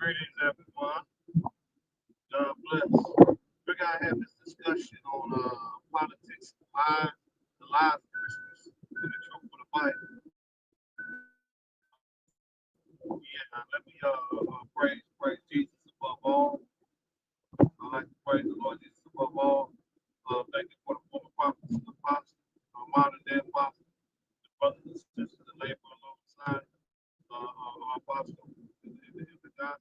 Greetings, everyone. God bless. We're gonna have this discussion on politics, the lies of Christmas, and the truth of the Bible. Yeah, let me praise Jesus above all. I like to praise the Lord Jesus above all. Thank you for the former prophets and apostles, modern day apostles, the brothers and sisters that labor alongside our apostle in the gospel.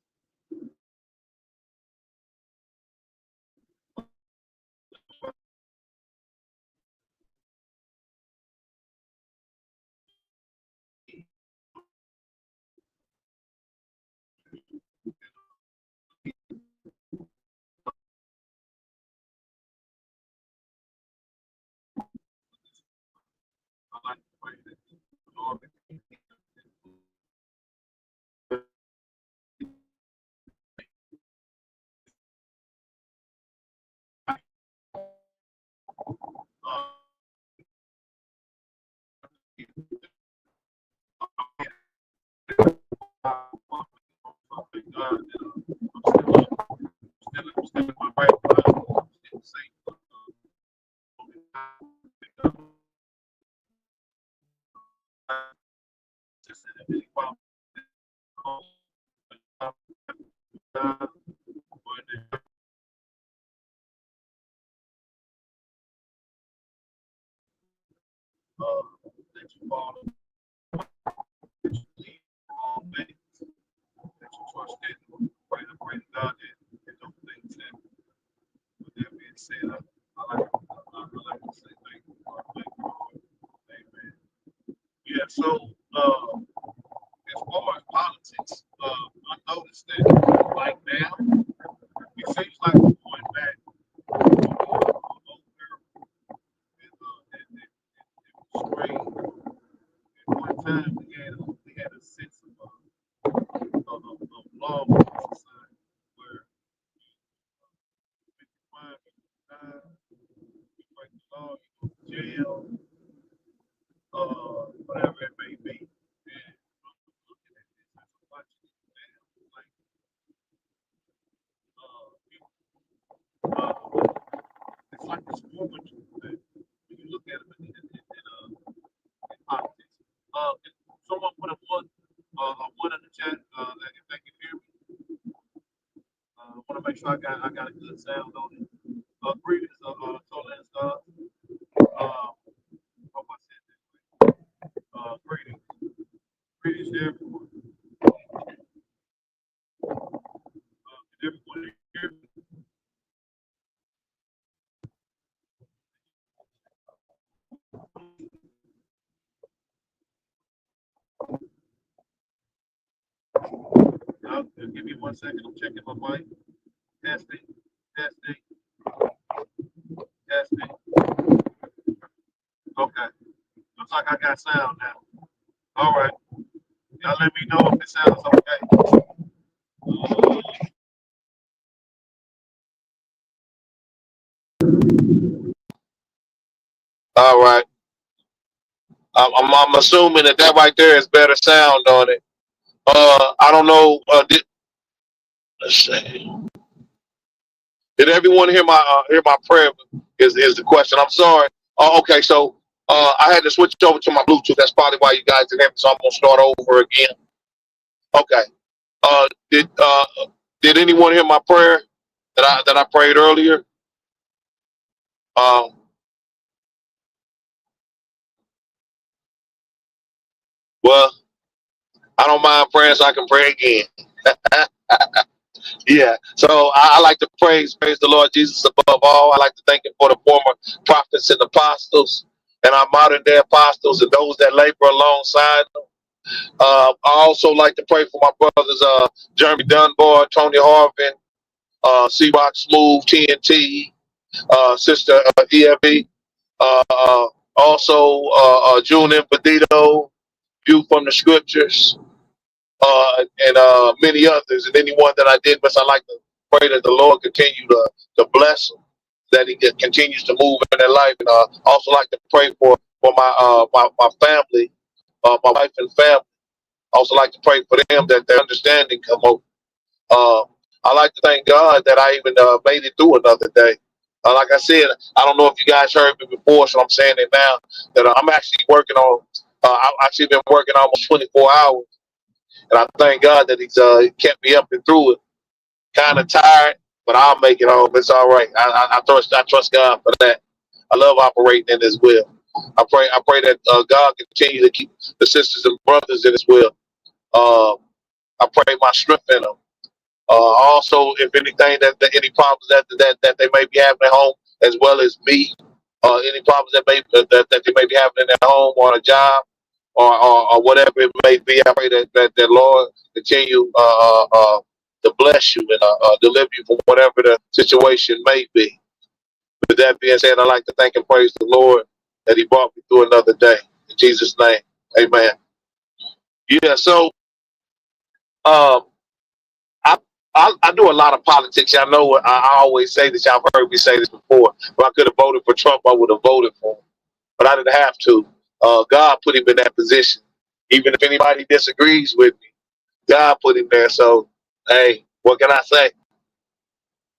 I like to praise the Lord. Uh, God, I'm still in my right mind. I'm still safe. Just in a problem. That you follow, that you lead all things, that you trust in. Pray to God that those things happen. With that being said, I like to say thank you, Lord. Thank you, Lord. Amen. Yeah, so as far as politics, I noticed that like now, it seems like we're going back to old era and strange. At one time, we had a sense of law in society where 55, 59, you break the law, you go to jail, whatever it may be. And I'm looking at this as I'm watching it now, like it's like this movement that when you look at it in politics. If someone put a one in the chat that if they can hear me, I want to make sure I got a good sound on it. Greetings, Tola and stuff. Hope I said that right. Greetings to everyone. Can everyone hear me? Give me 1 second. I'm checking my mic. Testing, testing, testing. Okay. Looks like I got sound now. All right. Y'all let me know if it sounds okay. All right. I'm assuming that right there is better sound on it. I don't know. Let's see. Did everyone hear my prayer? Is the question? I'm sorry. Okay, so I had to switch over to my Bluetooth. That's probably why you guys didn't hear me. So I'm gonna start over again. Okay. Uh, did uh, did anyone hear my prayer that I prayed earlier? Um, well, I don't mind praying, so I can pray again. Yeah. So I like to praise the Lord Jesus above all. I like to thank Him for the former prophets and apostles and our modern day apostles and those that labor alongside them. I also like to pray for my brothers, Jeremy Dunbar, Tony Harvin, C Rock Smooth, TNT, Sister EFE, uh, uh, also June Impedito, View from the Scriptures, and many others. And anyone that I did miss, I like to pray that the Lord continue to bless them, that He continues to move in their life. And also like to pray for my family, my wife and family. Also like to pray for them that their understanding come over. Uh, I like to thank God that I even made it through another day. Like I said, I don't know if you guys heard me before, so I'm saying it now that I'm actually working on. I've actually been working almost 24 hours, and I thank God that He's kept me up and through it. Kind of tired, but I'll make it home. It's all right. I trust God for that. I love operating in His will. I pray that God continue to keep the sisters and brothers in His will. Uh, I pray my strength in them. Also, if anything any problems that they may be having at home, as well as me, any problems that they may be having in their home or a job or whatever it may be, I pray that Lord continue to bless you and deliver you from whatever the situation may be. With that being said, I'd like to thank and praise the Lord that He brought me through another day. In Jesus' name, Amen. Yeah. So, um, I do a lot of politics. Y'all know I always say this. Y'all heard me say this before. If I could have voted for Trump, I would have voted for him. But I didn't have to. God put him in that position. Even if anybody disagrees with me, God put him there. So, hey, what can I say?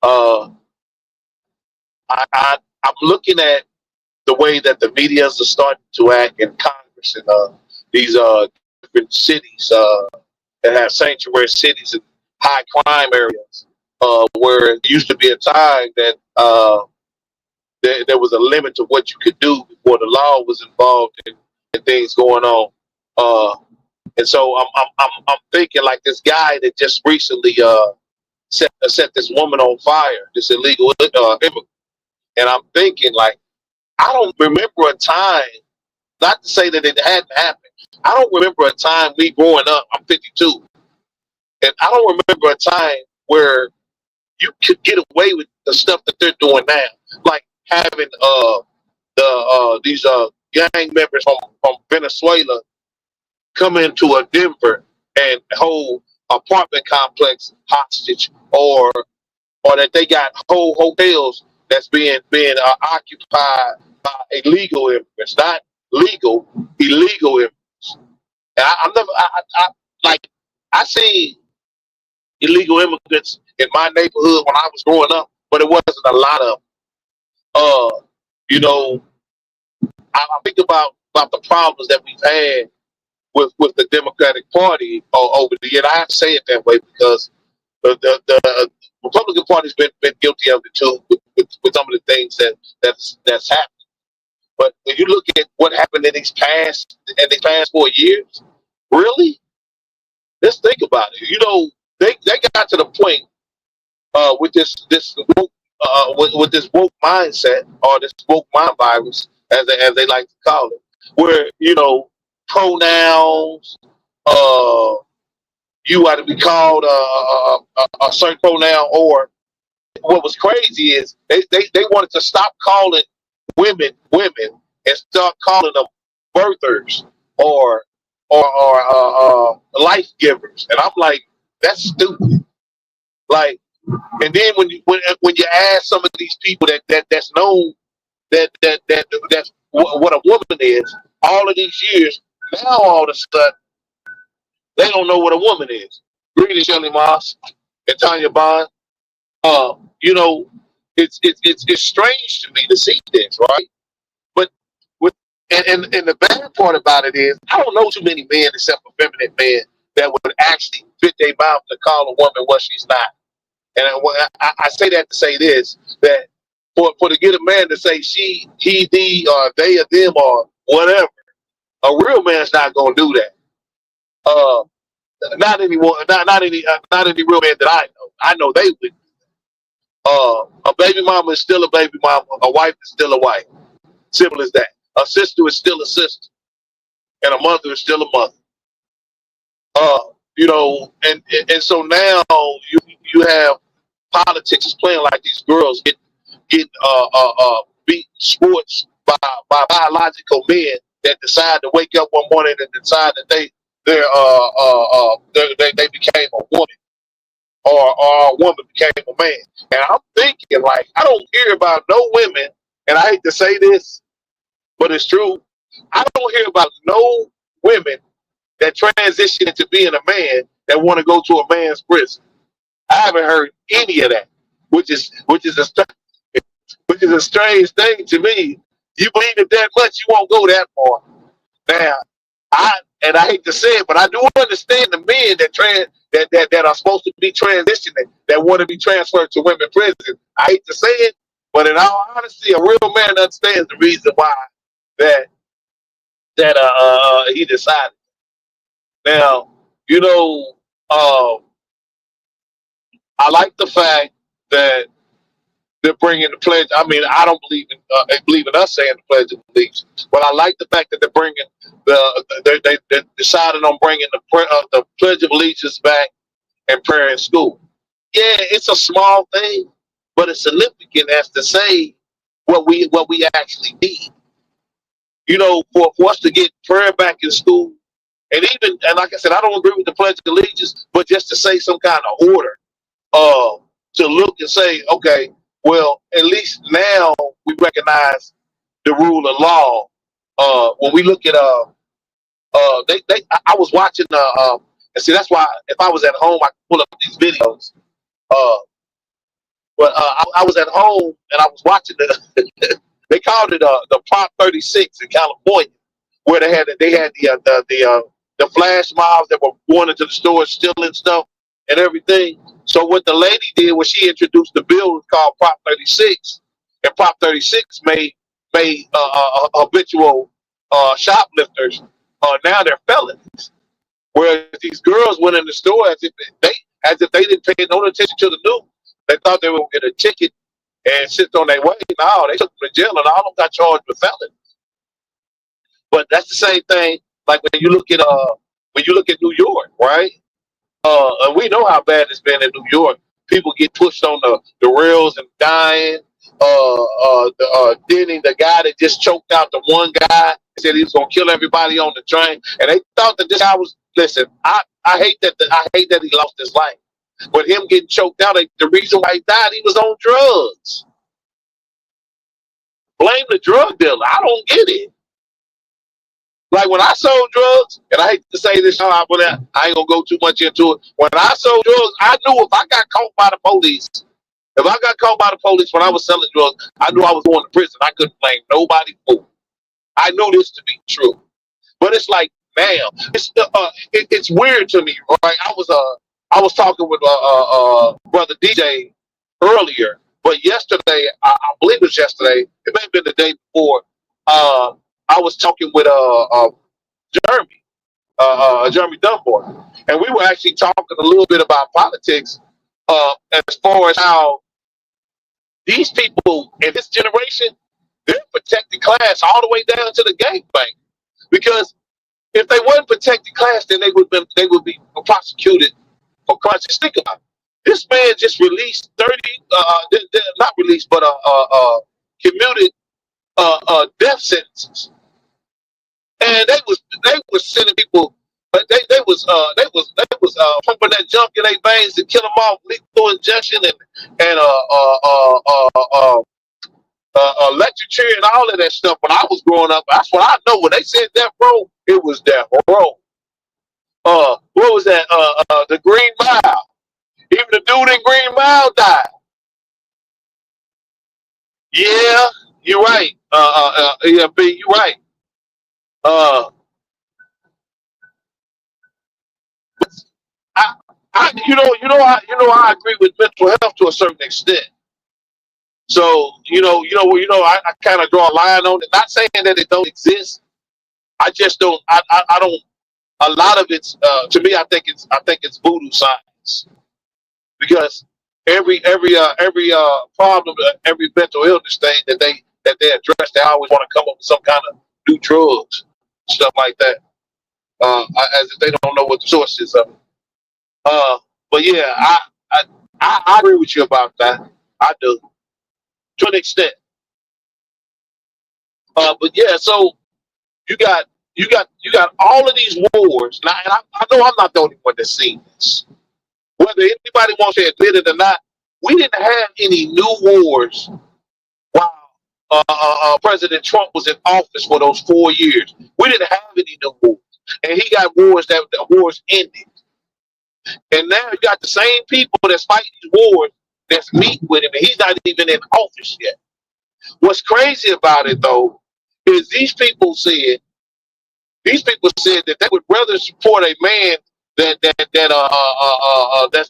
Uh, I'm looking at the way that the medias are starting to act in Congress and these different cities that have sanctuary cities and high crime areas, where it used to be a time that there was a limit to what you could do before the law was involved in things going on. And so I'm thinking like this guy that just recently set this woman on fire, this illegal immigrant. And I'm thinking like, I don't remember a time, not to say that it hadn't happened. I don't remember a time me growing up, I'm 52, and I don't remember a time where you could get away with the stuff that they're doing now. Like having these gang members from Venezuela come into a Denver and hold apartment complex hostage, or that they got whole hotels that's being occupied by illegal immigrants, not legal, illegal immigrants. And I'm never, like, I seen illegal immigrants in my neighborhood when I was growing up, but it wasn't a lot of them. You know, I think about the problems that we've had with the Democratic Party over the years. I have to say it that way because the Republican Party's been guilty of it too with some of the things that's happened. But when you look at what happened in these past 4 years, really, let's think about it. You know, they got to the point with this woke with this woke mindset, or this woke mind virus, as they like to call it, where pronouns, you ought to be called a certain pronoun. Or what was crazy is they wanted to stop calling women and start calling them birthers or life givers, and I'm like, that's stupid. Like, and then when you ask some of these people that's known that's what a woman is, all of these years, now all of a sudden they don't know what a woman is. Greetings, Shirley Moss and Tanya Bond. You know, it's strange to me to see this, right? But with and the bad part about it is, I don't know too many men except for feminine men that would actually fit their mouth to call a woman what she's not. And I say that to say this, that for to get a man to say she, he, thee, or they, or them, or whatever, a real man's not gonna do that. Uh, not anyone, not any real man that I know. I know they would. A baby mama is still a baby mama. A wife is still a wife. Simple as that. A sister is still a sister, and a mother is still a mother. And so now you have politics playing like these girls get beat sports by biological men that decide to wake up one morning and decide that they became a woman, or a woman became a man. And I'm thinking, like, I don't hear about no women, and I hate to say this, but it's true. I don't hear about no women that transition into being a man that want to go to a man's prison. I haven't heard any of that, which is a strange thing to me. You believe it that much, you won't go that far. Now, I hate to say it, but I do understand the men that are supposed to be transitioning, that want to be transferred to women prison. I hate to say it, but in all honesty, a real man understands the reason why that he decided. Now, you know, I like the fact that they're bringing the pledge. I mean, I don't believe in us saying the pledge of allegiance, but I like the fact that they're bringing they decided on bringing the pledge of allegiance back and prayer in school. Yeah, it's a small thing, but it's significant as to say what we actually need. You know, for us to get prayer back in school, and like I said, I don't agree with the pledge of allegiance, but just to say some kind of order, uh, to look and say, okay, well, at least now we recognize the rule of law. When we look at I was watching and see that's why if I was at home I could pull up these videos. Uh, I was at home and I was watching they called it the Prop 36 in California, where they had the flash mobs that were going into the stores stealing stuff and everything. So what the lady did was she introduced the bill called Prop 36, and Prop 36 made habitual shoplifters now they're felons. Whereas these girls went in the store as if they didn't pay no attention to the news. They thought they would get a ticket and sit on their way. No, they took them to jail and all of them got charged with felony. But that's the same thing. Like when you look at New York, right? And we know how bad it's been in New York. People get pushed on the rails and dying. Denny, the guy that just choked out the one guy, said he was gonna kill everybody on the train, and they thought that this guy was. Listen, I hate that he lost his life, but him getting choked out, the reason why he died, he was on drugs. Blame the drug dealer. I don't get it. Like when I sold drugs, and I hate to say this, I ain't gonna go too much into it. When I sold drugs, I knew if I got caught by the police, when I was selling drugs, I knew I was going to prison. I couldn't blame nobody for it. I knew this to be true. But it's like, man, it's weird to me, right? I was talking with brother DJ earlier, but yesterday, I believe it was yesterday, it may have been the day before. I was talking with Jeremy, Jeremy Dunbar, and we were actually talking a little bit about politics, as far as how these people in this generation, they're protected class all the way down to the gangbang. Because if they weren't protected class, then they would be prosecuted for crimes. Just think about it. This man just released 30, not released, but commuted death sentences, and they was sending people. But they was pumping that junk in their veins to kill them off, lethal injection and electric chair and all of that stuff. When I was growing up, that's what I know. When they said death row, it was death row. What was that? The Green Mile. Even the dude in Green Mile died. Yeah, you're right. Yeah, B, you're right. Uh, I, I agree with mental health to a certain extent. So, I kind of draw a line on it. Not saying that it don't exist. I just don't. I don't. A lot of it's to me. I think it's voodoo science, because every problem, every mental illness thing that they address, they always want to come up with some kind of new drugs, stuff like that, as if they don't know what the source is of it. But yeah, I agree with you about that. I do, to an extent. But yeah, so you got you got all of these wars. And I know I'm not the only one that's seen this. Whether anybody wants to admit it or not, we didn't have any new wars while President Trump was in office for those 4 years. We didn't have any new wars, and he got wars that the wars ended. And now you got the same people that's fighting these wars that's meeting with him, and he's not even in office yet. What's crazy about it though is these people said that they would rather support a man that's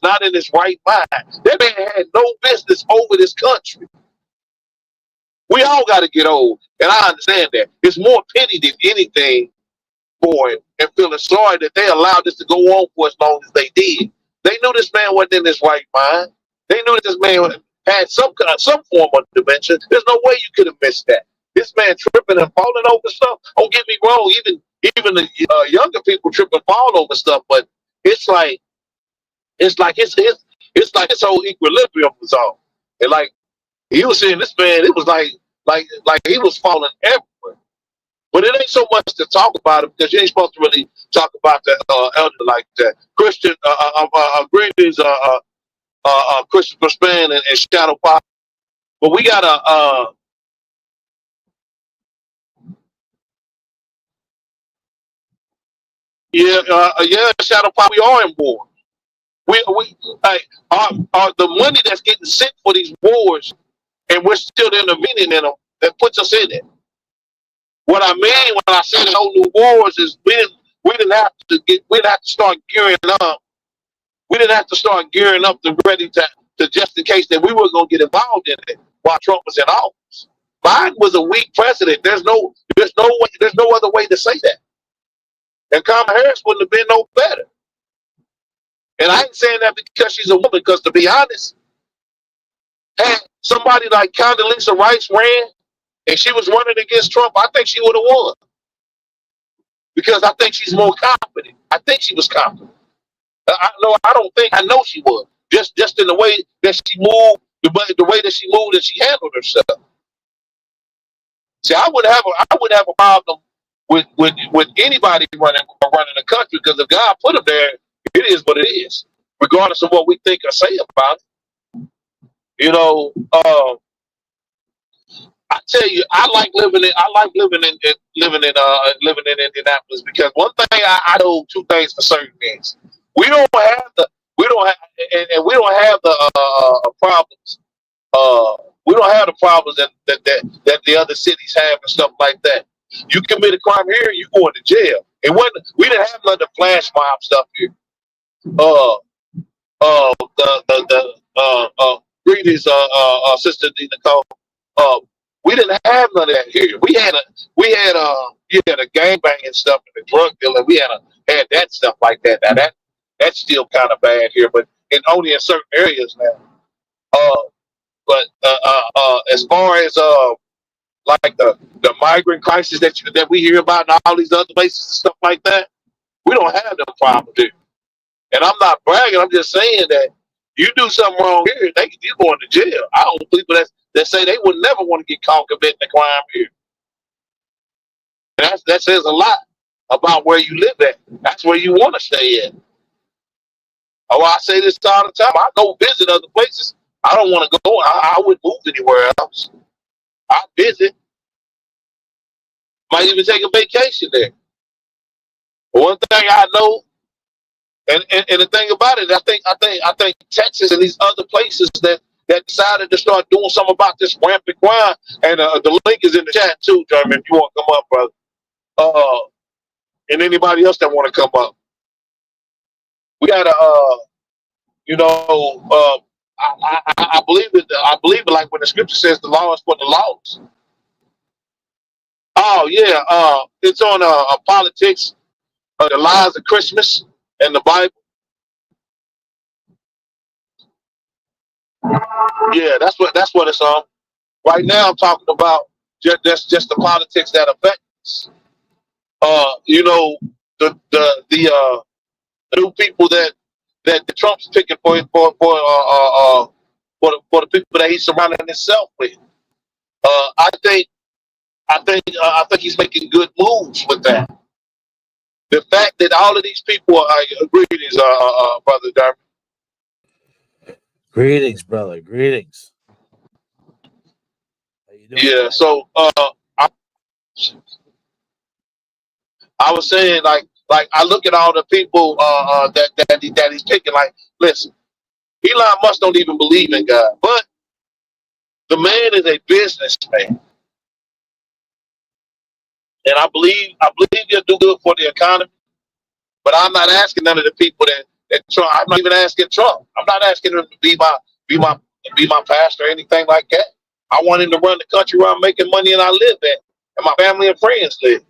not in his right mind. That man had no business over this country. We all got to get old, and I understand that. It's more pity than anything for him, and feeling sorry that they allowed this to go on for as long as they did. They knew this man wasn't in his right mind. They knew that this man had some form of dementia. There's no way you could have missed that. This man tripping and falling over stuff. Don't get me wrong. Even the younger people trip and fall over stuff, but it's like it's like his whole equilibrium was off. And like he was saying, this man, it was like he was falling everywhere. But it ain't so much to talk about it because you ain't supposed to really talk about the elder like that. Christian, greetings, Christopher Span and Shadow Pop. But we got Shadow Pop. We are in war. We are the money that's getting sent for these wars, and we're still intervening in them. That puts us in it. What I mean when I say no new wars is we didn't have to start gearing up. We didn't have to start gearing up to ready to just in case that we were going to get involved in it while Trump was in office. Biden was a weak president. There's no other way to say that. And Kamala Harris wouldn't have been no better. And I ain't saying that because she's a woman, because to be honest, had somebody like Condoleezza Rice ran and she was running against Trump, I think she would have won. Because I think she's more confident. I think she was confident. I know she was. Just in the way that she moved, the way that she moved and she handled herself. See, I would have a problem with anybody running the country, because if God put them there, it is what it is, regardless of what we think or say about it. You know, I tell you, I like living in Indianapolis, because one thing I know, two things for certain things. We don't have the problems. We don't have the problems that the other cities have and stuff like that. You commit a crime here, you going to jail. We didn't have none of the flash mob stuff here. Greetings, Sister D. Nicole. We didn't have none of that here. We had a gang banging stuff and the drug dealing. We had that stuff like that. Now that's still kind of bad here, but only in certain areas now. But as far as like the migrant crisis that we hear about in all these other places and stuff like that, we don't have no problem here. And I'm not bragging. I'm just saying that you do something wrong here, you're going to jail. I don't people that say they would never want to get caught committing a crime here. And that says a lot about where you live at. That's where you want to stay at. Oh, I say this all the time. I go visit other places. I don't want to go. I wouldn't move anywhere else. I visit. Might even take a vacation there. But one thing I know, and the thing about it, I think Texas and these other places that decided to start doing something about this rampant crime, and the link is in the chat too, Jeremy, if you want to come up, brother. And anybody else that want to come up. We gotta I believe it. I believe it. Like when the scripture says, "The law is for the lost." Oh yeah, it's on politics, the lies of Christmas, and the Bible. Yeah, that's what it's on. Right now, I'm talking about just the politics that affect us. The new people that Trump's picking for the people that he's surrounding himself with. I think he's making good moves with that. The fact that all of these people greetings, Brother Darby. Greetings, brother. Greetings. How you doing? Yeah, so I was saying like Like I look at all the people that he's picking. Like, listen, Elon Musk don't even believe in God, but the man is a businessman, and I believe he'll do good for the economy. But I'm not asking none of the people that Trump. I'm not even asking Trump. I'm not asking him to be my be my pastor or anything like that. I want him to run the country where I'm making money and I live at, and my family and friends live.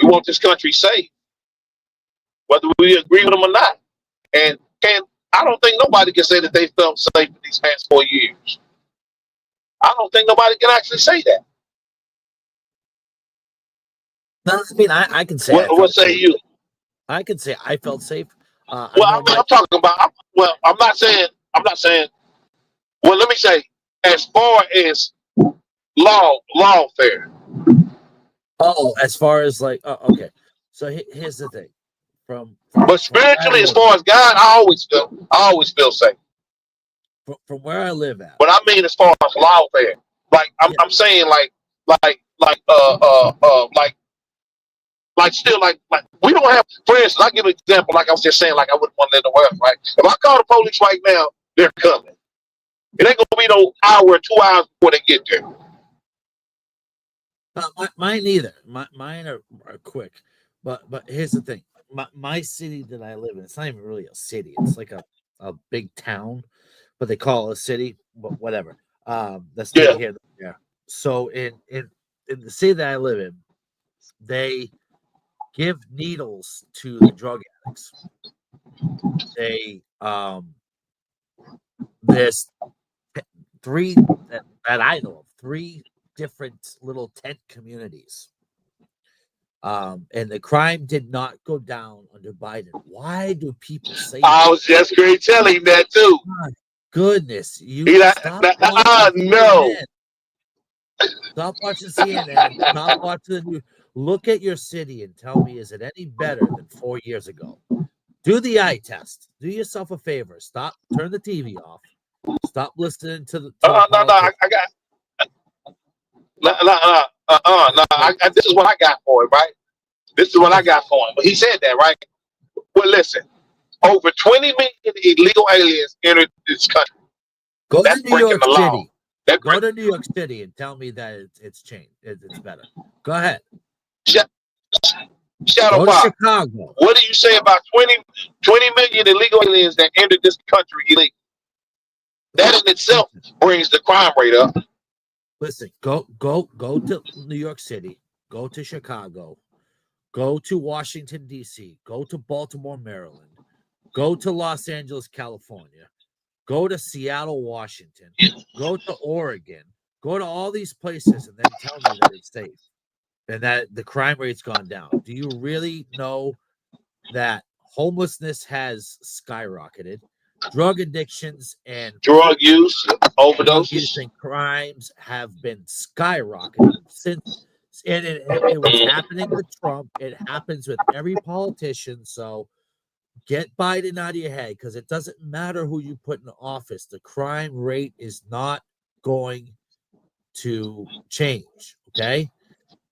We want this country safe, whether we agree with them or not. And I don't think nobody can say that they felt safe in these past 4 years. I don't think nobody can actually say that. No, I mean, I can say. What say you? I can say I felt safe. Well, I'm talking about. I'm not saying. Well, let me say, as far as lawfare. Oh, as far as like, okay. So here's the thing. But spiritually, as far as God, I always feel safe. From where I live at. But I mean, as far as lawfare, like I'm saying, still like we don't have. For instance, I give an example. Like I was just saying, like I wouldn't want to live in the West, right? If I call the police right now, they're coming. It ain't gonna be no hour or 2 hours before they get there. Mine either. Mine are quick. But here's the thing. My city that I live in, it's not even really a city. It's like a big town, but they call it a city. But whatever. That's neither here nor there. So in the city that I live in, they give needles to the drug addicts. There's three that I know of, 3 different little tent communities. And the crime did not go down under Biden. Why do people say I was just great telling that too. My goodness, you stop watching CNN. Stop watching CNN. Stop watching the news. Look at your city and tell me, is it any better than 4 years ago? Do the eye test. Do yourself a favor. Stop. Turn the TV off. Stop listening to the. No. I got. This is what I got for him, right? This is what I got for him. But he said that, right? Well, listen. Over 20 million illegal aliens entered this country. Go to New York City. Go to New York City and tell me that it's changed. It's better. Go ahead. Shadow Bob, Chicago. What do you say about 20 million illegal aliens that entered this country illegally? That in itself brings the crime rate up. Listen, go to New York City. Go to Chicago. Go to Washington, D.C. Go to Baltimore, Maryland. Go to Los Angeles, California. Go to Seattle, Washington. Go to Oregon. Go to all these places and then tell me that it's safe and that the crime rate's gone down. Do you really know that homelessness has skyrocketed? Drug addictions and drug use, overdoses, and crimes have been skyrocketing since. And it was happening with Trump. It happens with every politician. So get Biden out of your head, because it doesn't matter who you put in office. The crime rate is not going to change. Okay,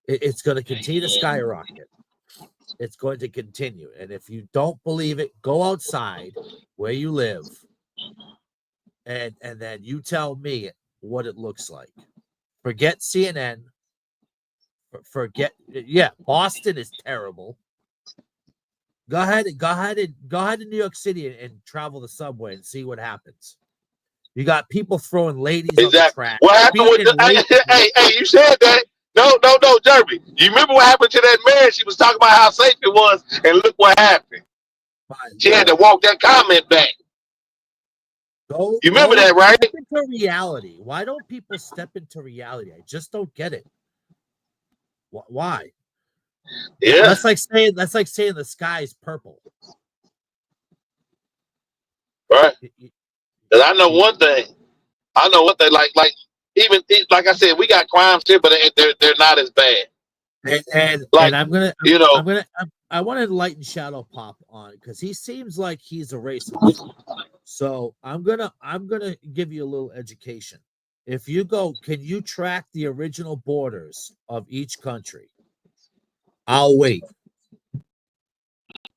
it's going to continue to skyrocket. It's going to continue. And if you don't believe it, go outside where you live and then you tell me what it looks like. Forget CNN. Boston is terrible. Go ahead to New York City and travel the subway and see what happens. You got people throwing ladies on the track. What happened with hey, you said that. No, Jeremy. You remember what happened to that man? She was talking about how safe it was, and look what happened. She had to walk that comment back. You remember that, right? Step into reality. Why don't people step into reality? I just don't get it. Why? Yeah, that's like saying the sky is purple. Right. Because I know one thing. Like even like I said, we got crimes here, but they're not as bad. And I'm gonna, I want to enlighten Shadow Pop on it because he seems like he's a racist. So I'm gonna give you a little education. If you go, can you track the original borders of each country? I'll wait.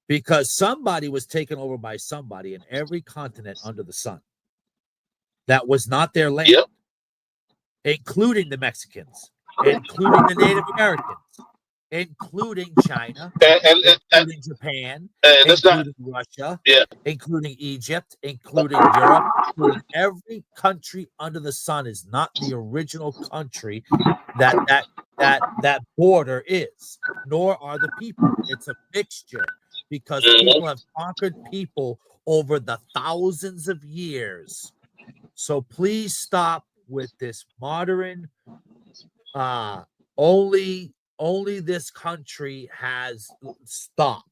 Because somebody was taken over by somebody in every continent under the sun. That was not their land. Yep. Including the Mexicans, including the Native Americans, including China, including Japan, that's not. including Russia, Yeah. including Egypt, including Europe, including every country under the sun is not the original country that border is, nor are the people. It's a mixture because people have conquered people over the thousands of years. So please stop with this modern only this country has stop.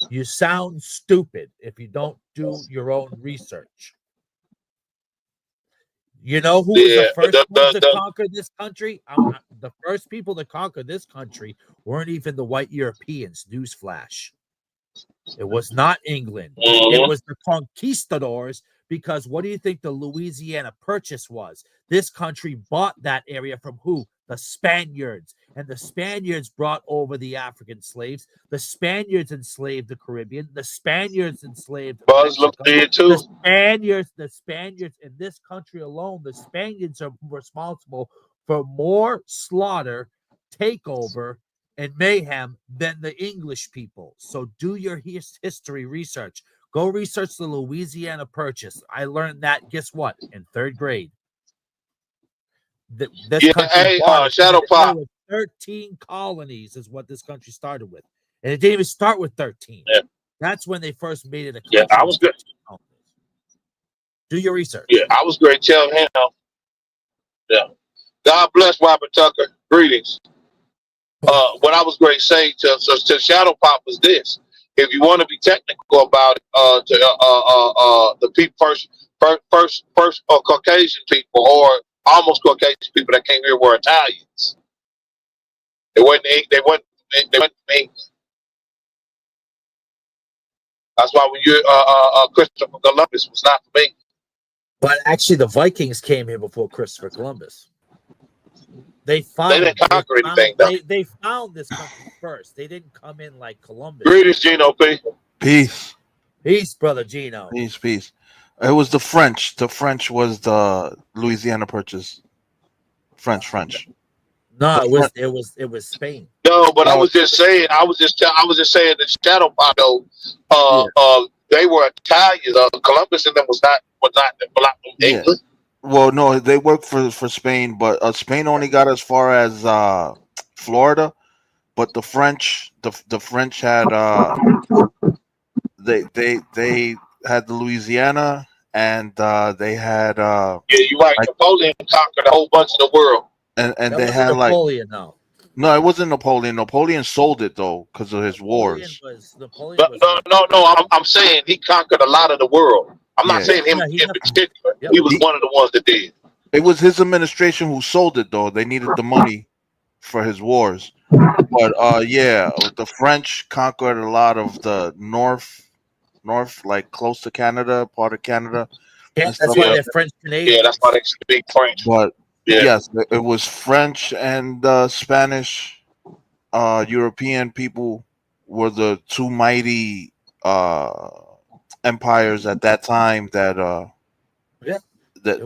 You sound stupid if you don't do your own research. You know who was the first ones to conquer this country? The first people to conquer this country weren't even the white Europeans. Newsflash. It was not England. It was the conquistadors. Because what do you think the Louisiana Purchase was? This country bought that area from who? The Spaniards. And the Spaniards brought over the African slaves. The Spaniards enslaved the Caribbean. The Spaniards enslaved Muslims did too. The Spaniards in this country alone, the Spaniards are responsible for more slaughter, takeover, and mayhem than the English people. So do your history research. Go research the Louisiana Purchase. I learned that, guess what? In 3rd grade. This country Shadow Pop. 13 colonies is what this country started with. And it didn't even start with 13. Yeah. That's when they first made it a country. Yeah, I was good. Do your research. Yeah, I was great. Tell him. Yeah. God bless Robert Tucker. Greetings. What I was great saying to Shadow Pop was this. If you want to be technical about it, the people first Caucasian people or almost Caucasian people that came here were Italians. They weren't English. That's why when you Christopher Columbus was not from England. But actually, the Vikings came here before Christopher Columbus. They didn't conquer anything. They found this country first. They didn't come in like Columbus. Greetings, Gino P. Peace. Peace, brother Gino. Peace. It was the French. The French was the Louisiana Purchase. French. No, it was Spain. No, but I was just saying that Shadow Pop though, they were Italians. Columbus and them was not from England. Well, no, they worked for Spain, but Spain only got as far as Florida. But the French had they had the Louisiana, and they had yeah, you're right. Napoleon conquered a whole bunch of the world, and they had Napoleon, no, it wasn't Napoleon. Napoleon sold it though because of his wars. I'm saying he conquered a lot of the world. I'm not saying him in particular. He was one of the ones that did. It was his administration who sold it, though. They needed the money for his wars. But the French conquered a lot of the north, like close to Canada, part of Canada. Yeah, that's why they're French Canadians. Yeah, that's why they speak French. But yes, it was French and Spanish. European people were the two mighty empires at that time that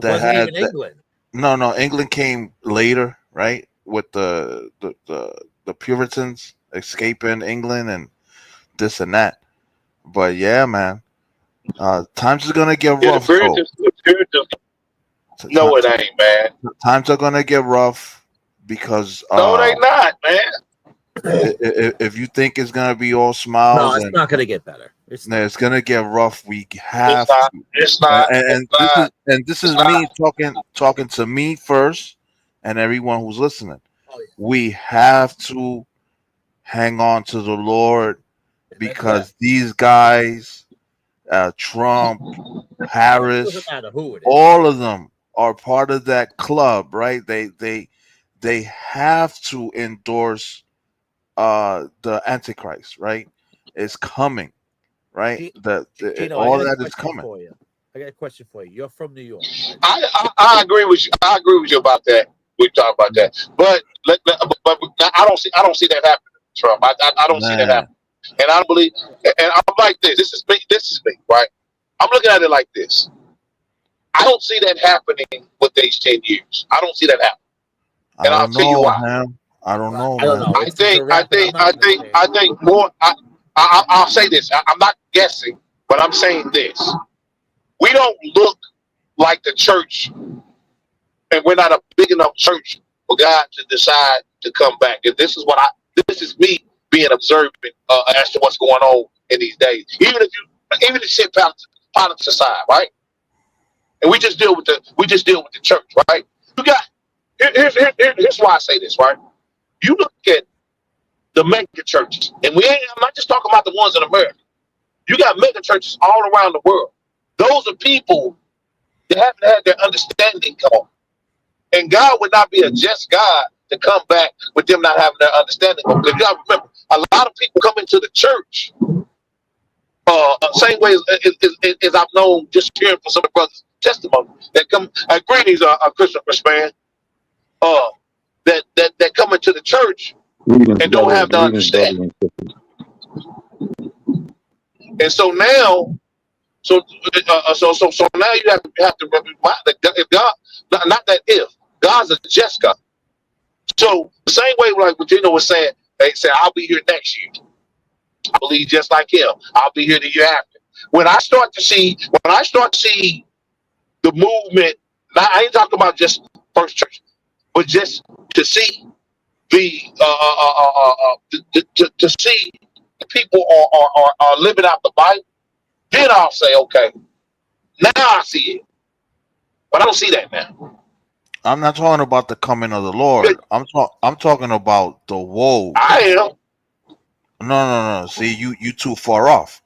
had England. No, England came later, right? With the Puritans escaping England and this and that. But yeah, man, times is gonna get rough. No, it ain't, man. Times are gonna get rough because no, they not, man. If you think it's gonna be all smiles, no, it's not gonna get better. It's gonna get rough. We have it's not. This is me talking to me first, and everyone who's listening. Oh, yeah. We have to hang on to the Lord because these guys, Trump, Harris, all of them are part of that club, right? They have to endorse the Antichrist, right? It's coming. Right, all that is coming. I got a question for you. You're from New York. Right? I agree with you. I agree with you about that. We talk about that, but I don't see that happening. Trump. I don't see that Man. happening. And I don't believe, and I'm like this. This is me, right? I'm looking at it like this. I don't see that happening with these 10 years. I don't see that happening. And I I'll don't tell you know, why. man. I don't know, I don't man. know. I think more. I'll say this. I'm not guessing, but I'm saying this. We don't look like the church, and we're not a big enough church for God to decide to come back. And this is me being observant as to what's going on in these days. Even if you set politics aside, right? And we just deal with the church, right? You got here's why I say this, right? You look at the mega churches, and I'm not just talking about the ones in America. You got mega churches all around the world. Those are people that haven't had their understanding come on. And God would not be a just God to come back with them not having their understanding. Because you gotta remember, a lot of people come into the church, same way as I've known, just hearing from some of the brothers' testimony, that come, greetings, Christian man, that come into the church and don't have the understanding. And so now, so now you have to remind that if God, not that if, God's a just God. So the same way, like what Gino was saying, they say, I'll be here next year. I believe just like him. I'll be here the year after. When I start to see the movement, I ain't talking about just First Church, but just to see the to see people are living out the Bible, then I'll say, okay, now I see it. But I don't see that now. I'm not talking about the coming of the Lord. I'm talking about the woe. I am. No. See, you too far off.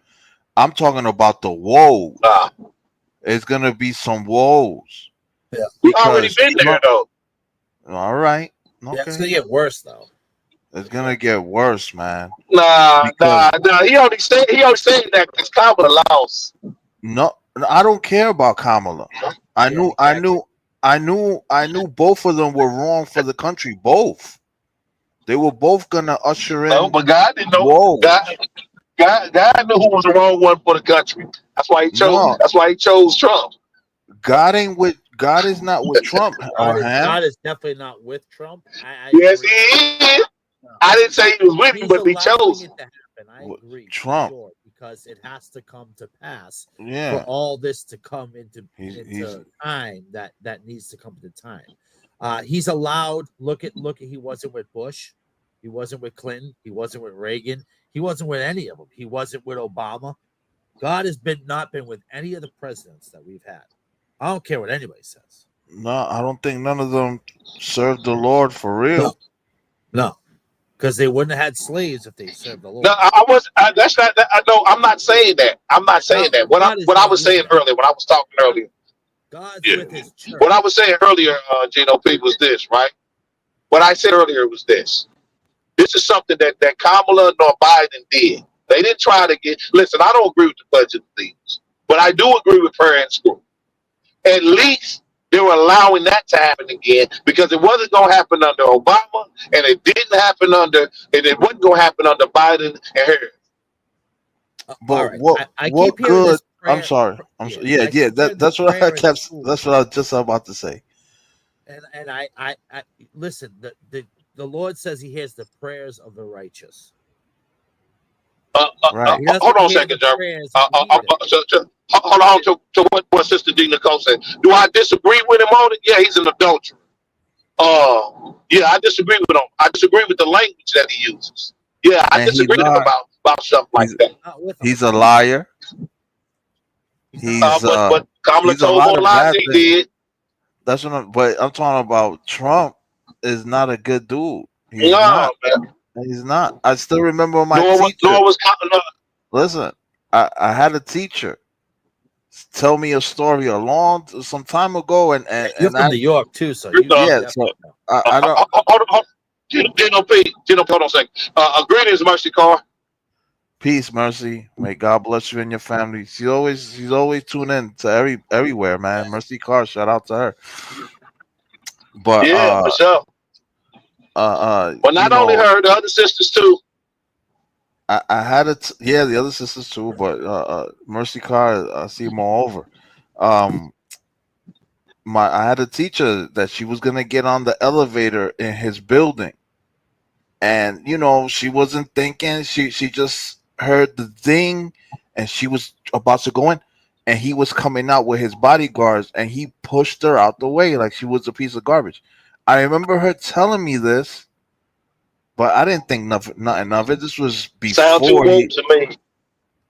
I'm talking about the woe. It's gonna be some woes. Yeah. We've already been there though. All right. Okay. Yeah, it's gonna get worse though. It's gonna get worse, man. Nah. He only said that because Kamala lost. No, I don't care about Kamala. I knew both of them were wrong for the country. Both. They were both gonna usher in. No, but God didn't know. Whoa. God knew who was the wrong one for the country. That's why he chose. No. That's why he chose Trump. God is not with Trump. God is definitely not with Trump. Yes, he is. I didn't say he was with him, but he chose it to happen. I agree. Trump, sure, because it has to come to pass for all this to come into time that needs to come to time. He's allowed. Look at. He wasn't with Bush. He wasn't with Clinton. He wasn't with Reagan. He wasn't with any of them. He wasn't with Obama. God has not been with any of the presidents that we've had. I don't care what anybody says. No, I don't think none of them served the Lord for real. No, because they wouldn't have had slaves if they served the Lord. No, that's not. No, I'm not saying that. I'm not saying that. What I was saying earlier, when I was talking earlier, God's with his church. What I was saying earlier, Gino P, was this, right? What I said earlier was this. This is something that Kamala nor Biden did. They didn't try to get. Listen, I don't agree with the budget things, but I do agree with prayer and school. At least they were allowing that to happen again, because it wasn't going to happen under Obama, and it didn't happen it wasn't going to happen under Biden and Harris. But right. what good? I'm sorry. That's what I kept. That's what I was just about to say. And I listen. The Lord says He hears the prayers of the righteous. Right. Hold on a second, Jeremy. Hold on to what Sister D. Nicole said. Do I disagree with him on it? Yeah, he's an adulterer. Yeah, I disagree with him. I disagree with the language that he uses. Yeah, I disagree with him about something like that. He's a liar. But Kamala told more lies he did. That's what but I'm talking about. Trump is not a good dude. He's not. I still remember my teacher. Listen, I had a teacher tell me a story some time ago, and you're from New York too, so I don't. Gino, hold on a second. Greetings, Mercy Carr. Peace, Mercy. May God bless you and your family. She's always tuned in to everywhere, man. Mercy Carr, shout out to her. But yeah, for sure. Well, not only her, the other sisters too. I had it. Yeah, the other sisters too, but Mercy Carr, I see them all over. Um, I had a teacher that she was gonna get on the elevator in his building, and she wasn't thinking. She just heard the ding, and she was about to go in, and he was coming out with his bodyguards, and he pushed her out the way like she was a piece of garbage. I remember her telling me this, but I didn't think nothing of it. This was Sound too before woke to me.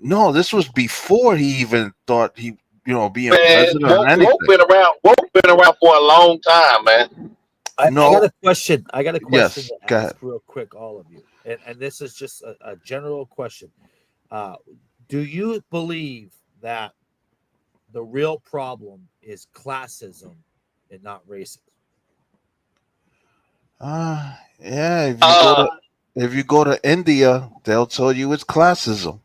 No, this was before he even thought being Man, president or anything. Woke been around for a long time, man. I No. got a question. Yes, To go ask ahead. real quick, all of you, and this is just a general question. Do you believe that the real problem is classism and not racism? Yeah. Uh, If you go to India, they'll tell you it's classism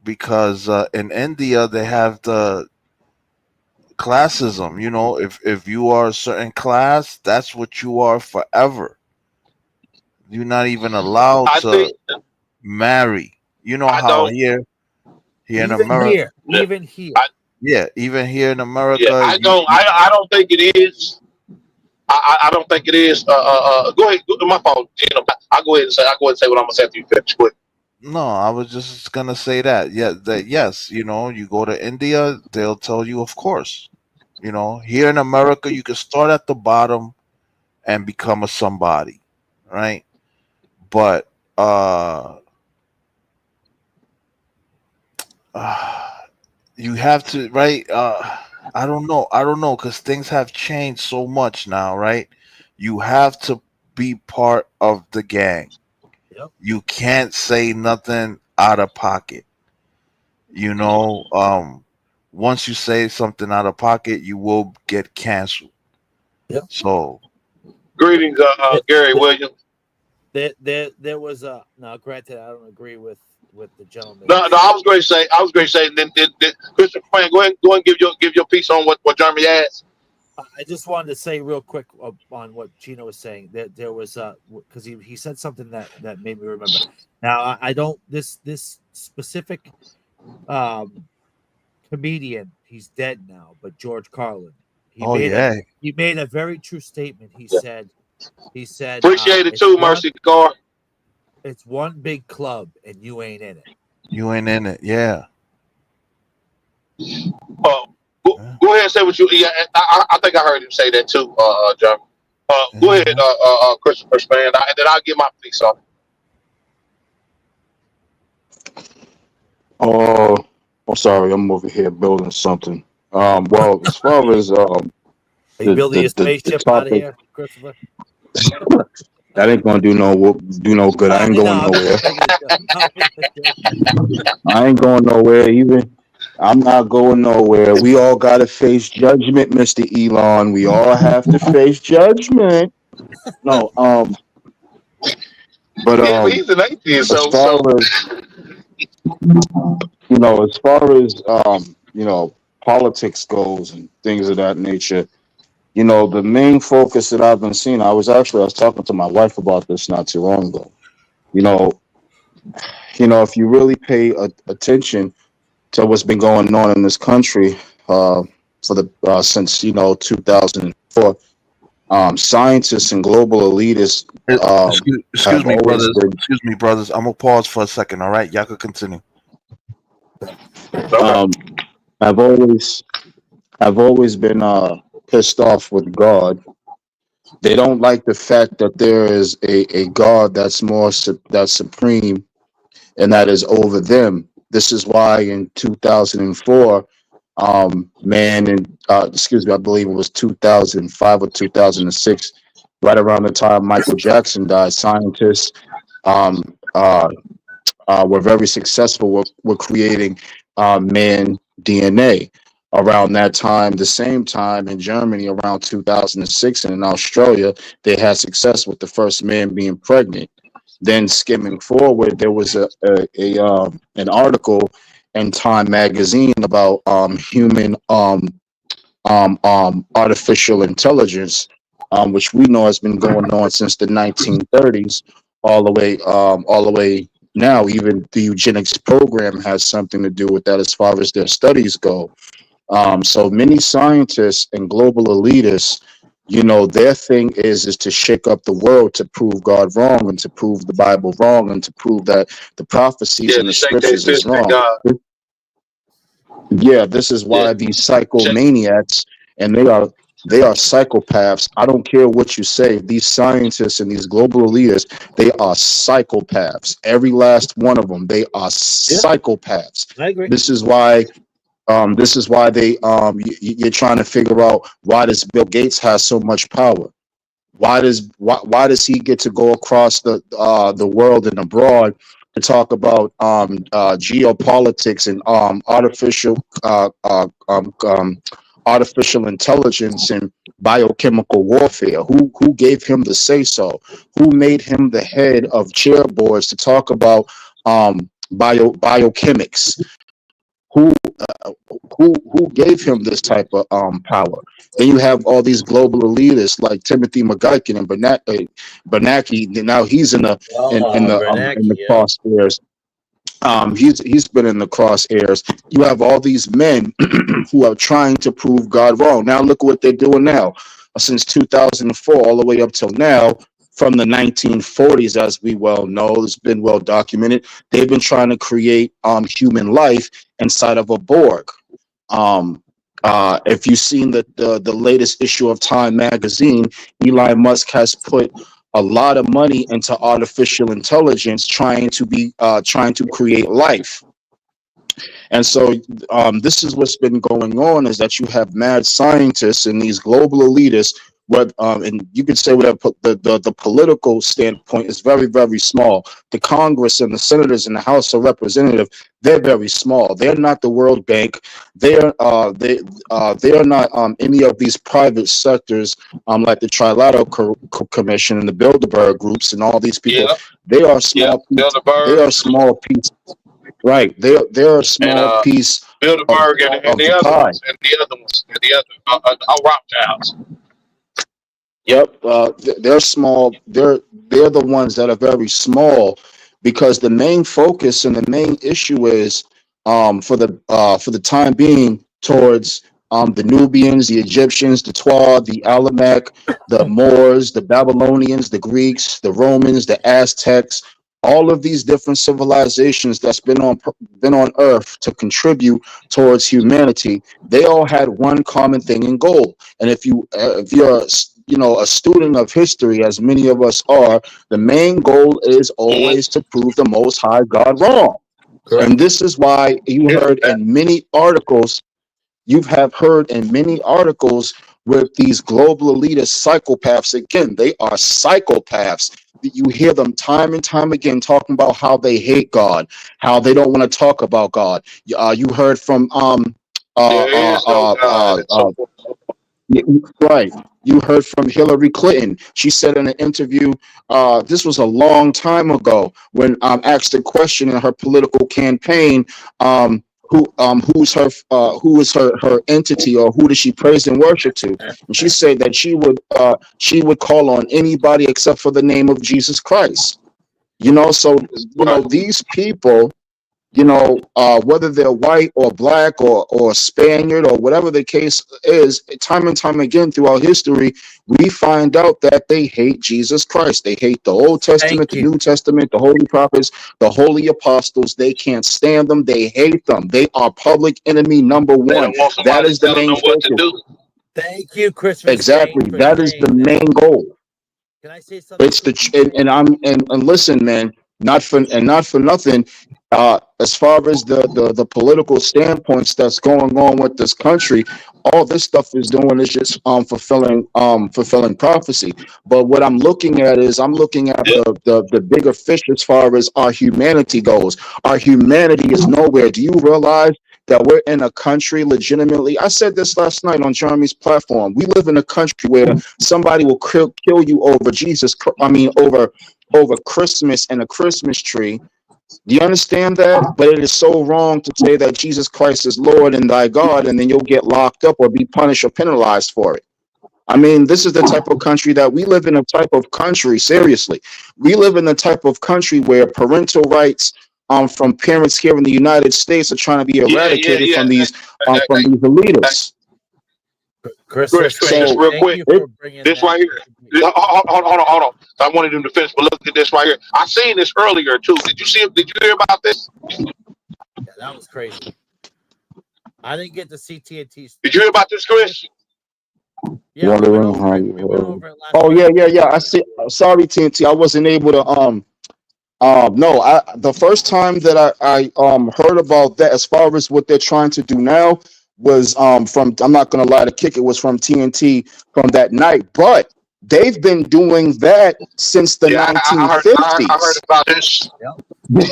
because in India they have the classism. If you are a certain class, that's what you are forever. You're not even allowed I to think marry. You know I how don't. here in Even America, here, even here. yeah, even here in Yeah, America, I don't. I don't think it is. I don't think it is. Go ahead. My fault, Gino. I'll go ahead and say. What I'm gonna say after you finish. Quick. No, I was just gonna say that. Yeah, that yes, you go to India, they'll tell you, of course. Here in America, you can start at the bottom and become a somebody, right? But you have to, right? I don't know, because things have changed so much now, right? You have to be part of the gang. Yep. You can't say nothing out of pocket. Once you say something out of pocket, you will get canceled. Yep. So Greetings, Gary Williams. There was a now. Granted, I don't agree with the gentleman. No, I was going to say. Then Christopher Frank, go and give your piece on what Jeremy asked. I just wanted to say real quick on what Gino was saying. That there was because he said something that made me remember. Now I don't this specific comedian. He's dead now, but George Carlin. He made a very true statement. He said Appreciate it too, Mercy Carr. It's one big club, and you ain't in it. you ain't in it, yeah. Go ahead and say what you. Yeah, I think I heard him say that too, John. Go ahead, Christopher Span, and then I'll get my piece on. Oh, I'm sorry, I'm over here building something. Well, as far as Are you building your spaceship out of here, Christopher? that ain't gonna do no good. I ain't going nowhere. I ain't going nowhere. I'm not going nowhere. We all gotta face judgment, Mr. Elon. We all have to face judgment. No, but Yeah, he's an atheist, as far as politics goes and things of that nature, the main focus that I've been seeing, I was talking to my wife about this not too long ago. If you really pay attention to what's been going on in this country since 2004, scientists and global elitists. Excuse me, brothers. I'm gonna pause for a second. All right, y'all can continue. I've always been pissed off with God. They don't like the fact that there is a God that's that's supreme and that is over them. This is why in 2004, I believe it was 2005 or 2006, right around the time Michael Jackson died, scientists were very successful with creating man DNA. Around that time, the same time in Germany, around 2006, and in Australia, they had success with the first man being pregnant. Then skimming forward, there was an article in Time magazine about human artificial intelligence, which we know has been going on since the 1930s, all the way now. Even the eugenics program has something to do with that as far as their studies go. So many scientists and global elitists, their thing is to shake up the world, to prove God wrong, and to prove the Bible wrong, and to prove that the prophecies Yeah, and to the shake their scriptures is fist at wrong. God. Yeah, this is Yeah, why these shake. psychomaniacs, and they are psychopaths. I don't care what you say. These scientists and these global elitists, they are psychopaths. Every last one of them, they are Yeah, psychopaths. I agree. This is why they you're trying to figure out why does Bill Gates has so much power? Why does he get to go across the world and abroad to talk about geopolitics and artificial intelligence and biochemical warfare? Who gave him the say so? Who made him the head of chair boards to talk about biochemics? Who who gave him this type of power? Then you have all these global elitists like Timothy McGuigan and Bernanke. Now he's in the Bernanke, in the yeah. crosshairs. He's been in the crosshairs. You have all these men who are trying to prove God wrong. Now look what they're doing now. Since 2004 all the way up till now, from the 1940s, as we well know, it's been well documented. They've been trying to create human life inside of a Borg. If you've seen the latest issue of Time magazine, Elon Musk has put a lot of money into artificial intelligence, trying to create life. And so this is what's been going on, is that you have mad scientists and these global elitists. And you could say whatever, the political standpoint is very, very small. The Congress and the senators in the House of Representatives, they're very small. They're not the World Bank. They are not any of these private sectors like the Trilateral Commission and the Bilderberg groups and all these people. Yeah, They are yeah. small. They Bilderberg are small piece. Right. They're a and small piece of Bilderberg and the the other pie. ones and the other Rothschilds. Yep, they're small. They're the ones that are very small, because the main focus and the main issue is for the time being towards the Nubians, the Egyptians, the Twa, the Alamek, the Moors, the Babylonians, the Greeks, the Romans, the Aztecs. All of these different civilizations that's been on Earth to contribute towards humanity, they all had one common thing in goal. And if you're a student of history, as many of us are, the main goal is always to prove the Most High God wrong. Correct. And this is why you Yeah, heard in many articles, with these global elitist psychopaths. Again, they are psychopaths. You hear them time and time again talking about how they hate God, how they don't want to talk about God. You heard from there is no God and so forth. yeah, right. You heard from Hillary Clinton. She said in an interview, this was a long time ago, when asked a question in her political campaign, who is her entity, or who does she praise and worship to? And she said that she would call on anybody except for the name of Jesus Christ. So Right. these people, whether they're white or black or Spaniard or whatever the case is, time and time again throughout history, we find out that they hate Jesus Christ. They hate the Old Testament, the Thank you. New Testament, the Holy Prophets, the Holy Apostles. They can't stand them. They hate them. They are public enemy number They one. don't want That somebody is the telling main them what to focus. do. Thank you, Christopher Exactly. Shane, for That is the saying that. main goal. Can I say something? It's and listen, man, not for nothing. As far as the political standpoints that's going on with this country, all this stuff is doing is just fulfilling prophecy. But what I'm looking at is I'm looking at Yeah, the bigger fish as far as our humanity goes. Our humanity is nowhere. Do you realize that we're in a country legitimately? I said this last night on Jeremy's platform. We live in a country where somebody will kill you over over Christmas and a Christmas tree. Do you understand that? But it is so wrong to say that Jesus Christ is Lord and thy God, and then you'll get locked up or be punished or penalized for it. I mean, this is the type of country that we live in. A type of country, seriously, we live in the type of country where parental rights from parents here in the United States are trying to be eradicated from these elitists. Chris, Chris, just real quick. This right here. Hold on. I wanted him to finish, but look at this right here. I seen this earlier too. Did you see it? Did you hear about this? Yeah, that was crazy. I didn't get to see TNT. Did you hear about this, Chris? Yeah, we went over it last night. Yeah. I see. Sorry, TNT. I wasn't able to. No. The first time that I heard about that, as far as what they're trying to do now, was from. I'm not gonna lie, to kick it was from TNT from that night, but they've been doing that since the 1950s. I heard about this. Yep.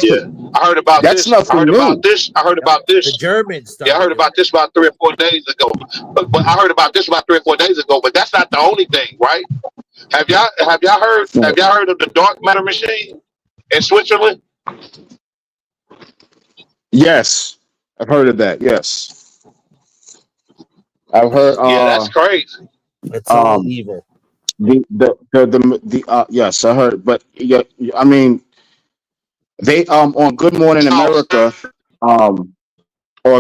Yeah, I heard about That's this. nothing I heard new. about this. I heard about this. The Germans. Yeah, I heard about this about 3 or 4 days ago. But I heard about this about 3 or 4 days ago. But that's not the only thing, right? Have y'all heard of the dark matter machine in Switzerland? Yes, I've heard of that. Yes, I've heard. Yeah, that's crazy. It's all evil. Yes, I heard. But yeah, I mean, they on Good Morning America, or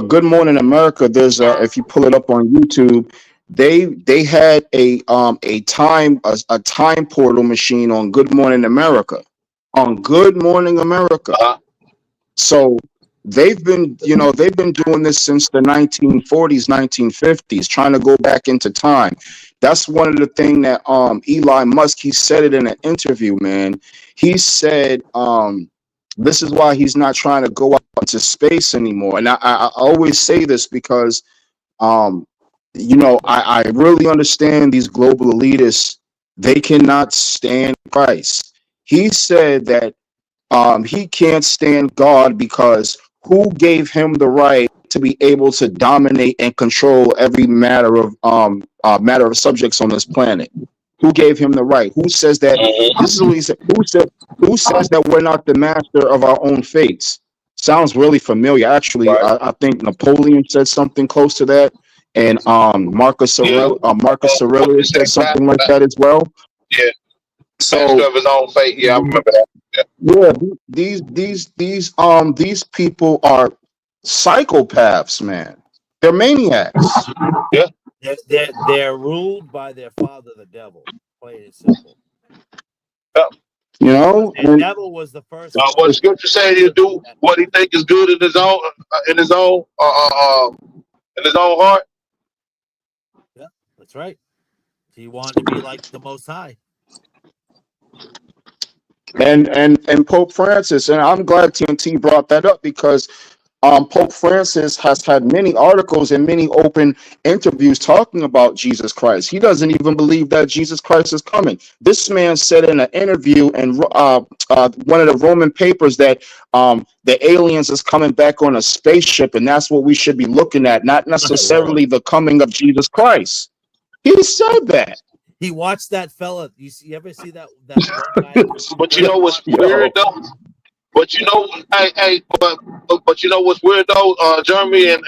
Good Morning America. There's if you pull it up on YouTube, they had a time portal machine on Good Morning America. So they've been doing this since the 1940s, 1950s, trying to go back into time. That's one of the things that Elon Musk, he said it in an interview, man. He said this is why he's not trying to go out into space anymore. And I always say this because I really understand these global elitists. They cannot stand Christ. He said that he can't stand God because who gave him the right to be able to dominate and control every matter of subjects on this planet? Who gave him the right? Who says that? This is what he said. Who says that we're not the master of our own fates? Sounds really familiar. Actually, right. I think Napoleon said something close to that, and Marcus Aurelius said something like that as well. Yeah. So master of his own fate. Yeah, I remember that. Yeah, these people are psychopaths, man. They're maniacs. Yeah. They're ruled by their father, the devil. Plain and simple. Yeah. You know, the devil was the first. What the scripture say, he'll do what he think is good in his own heart. Yeah, that's right. He wanted to be like the Most High. And Pope Francis, and I'm glad TNT brought that up because Pope Francis has had many articles and many open interviews talking about Jesus Christ. He doesn't even believe that Jesus Christ is coming. This man said in an interview in one of the Roman papers that the aliens is coming back on a spaceship, and that's what we should be looking at, not necessarily the coming of Jesus Christ. He said that. He watched that fella. You ever see that guy? But you know what's weird though? But you know, but you know what's weird though, Jeremy and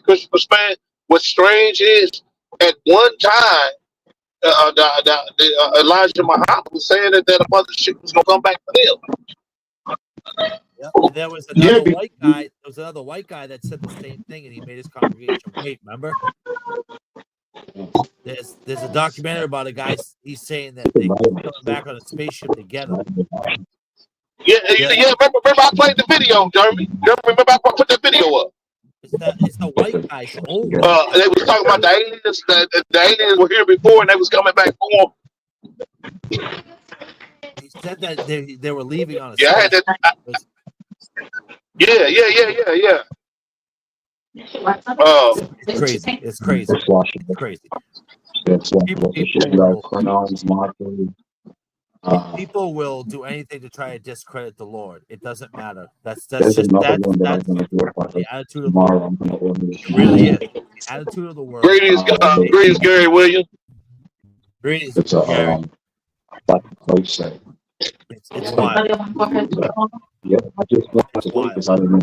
Christopher Span? What's strange is at one time, Elijah Muhammad was saying that a mothership was gonna come back for them. Yep. And there was another white guy. There was another white guy that said the same thing, and he made his congregation wait. Remember? There's a documentary about a guy. He's saying that they're coming back on a spaceship together. Yeah. Remember I played the video, Jeremy. Remember I put that video up. It's the white guy. The old they was talking about the aliens. The aliens were here before, and they was coming back for them. He said that they were leaving on a spaceship. I had that. Yeah. It's crazy. It's crazy. People will do anything to try to discredit the Lord. It doesn't matter. That's the attitude of the world. It really is. The attitude of the world. Greetings, Gary Williams. Greetings, Gary. It's wild. Yeah, I just went to school because I didn't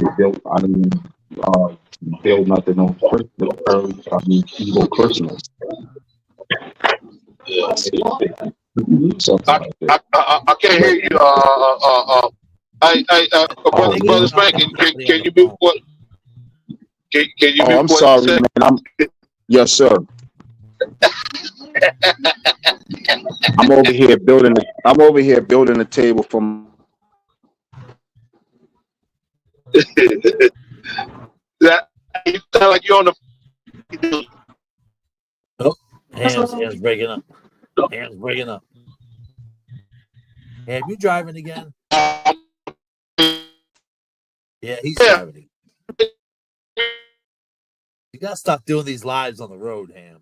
build nothing on Christmas. Evil Christmas. Something like that. I can't hear you. Brother Spank, can you mute what? Can you Oh, mute I'm what you sorry, said? man. Yes, sir. I'm over here building. I'm over here building a table from. That you sound like you're on the. Oh, hands breaking up. Hands breaking up. Ham, you driving again? Yeah, he's Yeah, driving. You gotta stop doing these lives on the road, Ham.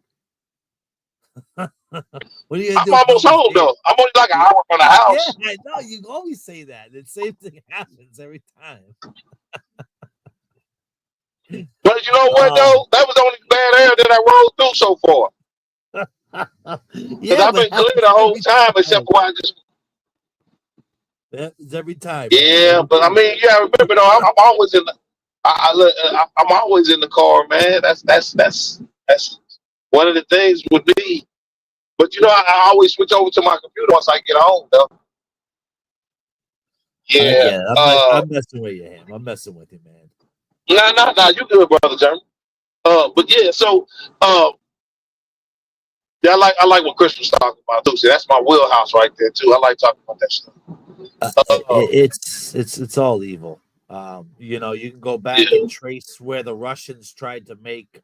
What are you gonna I'm do? almost home though. I'm only like an hour from the house. Yeah, I know. You always say that. The same thing happens every time. But you know what though? That was the only bad area that I rode through so far. Because Yeah, I've but been clear the whole time, except for when I just. It's every time. Yeah, but I mean, yeah, remember though, I'm always in the. I'm always in the car, man. That's one of the things with me. But you know, I always switch over to my computer once I get home, though. I Yeah. get it. I'm messing with you, Ham. I'm messing with you, man. Nah. You good, brother Jeremy. But yeah, so yeah, I like what Chris was talking about too. See, that's my wheelhouse right there too. I like talking about that stuff. It's all evil. You know, you can go back Yeah. and trace where the Russians tried to make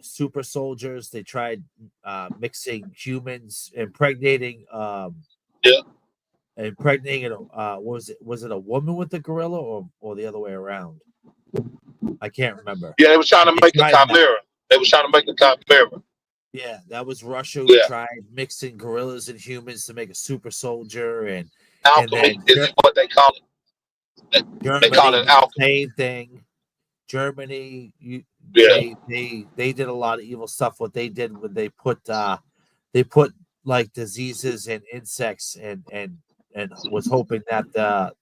super soldiers. They tried mixing humans, Yeah. impregnating was it a woman with the gorilla or the other way around? I can't remember. Yeah, they was trying to They make a tried that. chimera. They was trying to make a chimera. Yeah, that was Russia who Yeah. tried mixing gorillas and humans to make a super soldier, and Alchemy then is what they call it. They call Germany it did the alchemy. same thing. Germany, Yeah. they did a lot of evil stuff. What they did when they put like diseases and insects and was hoping that the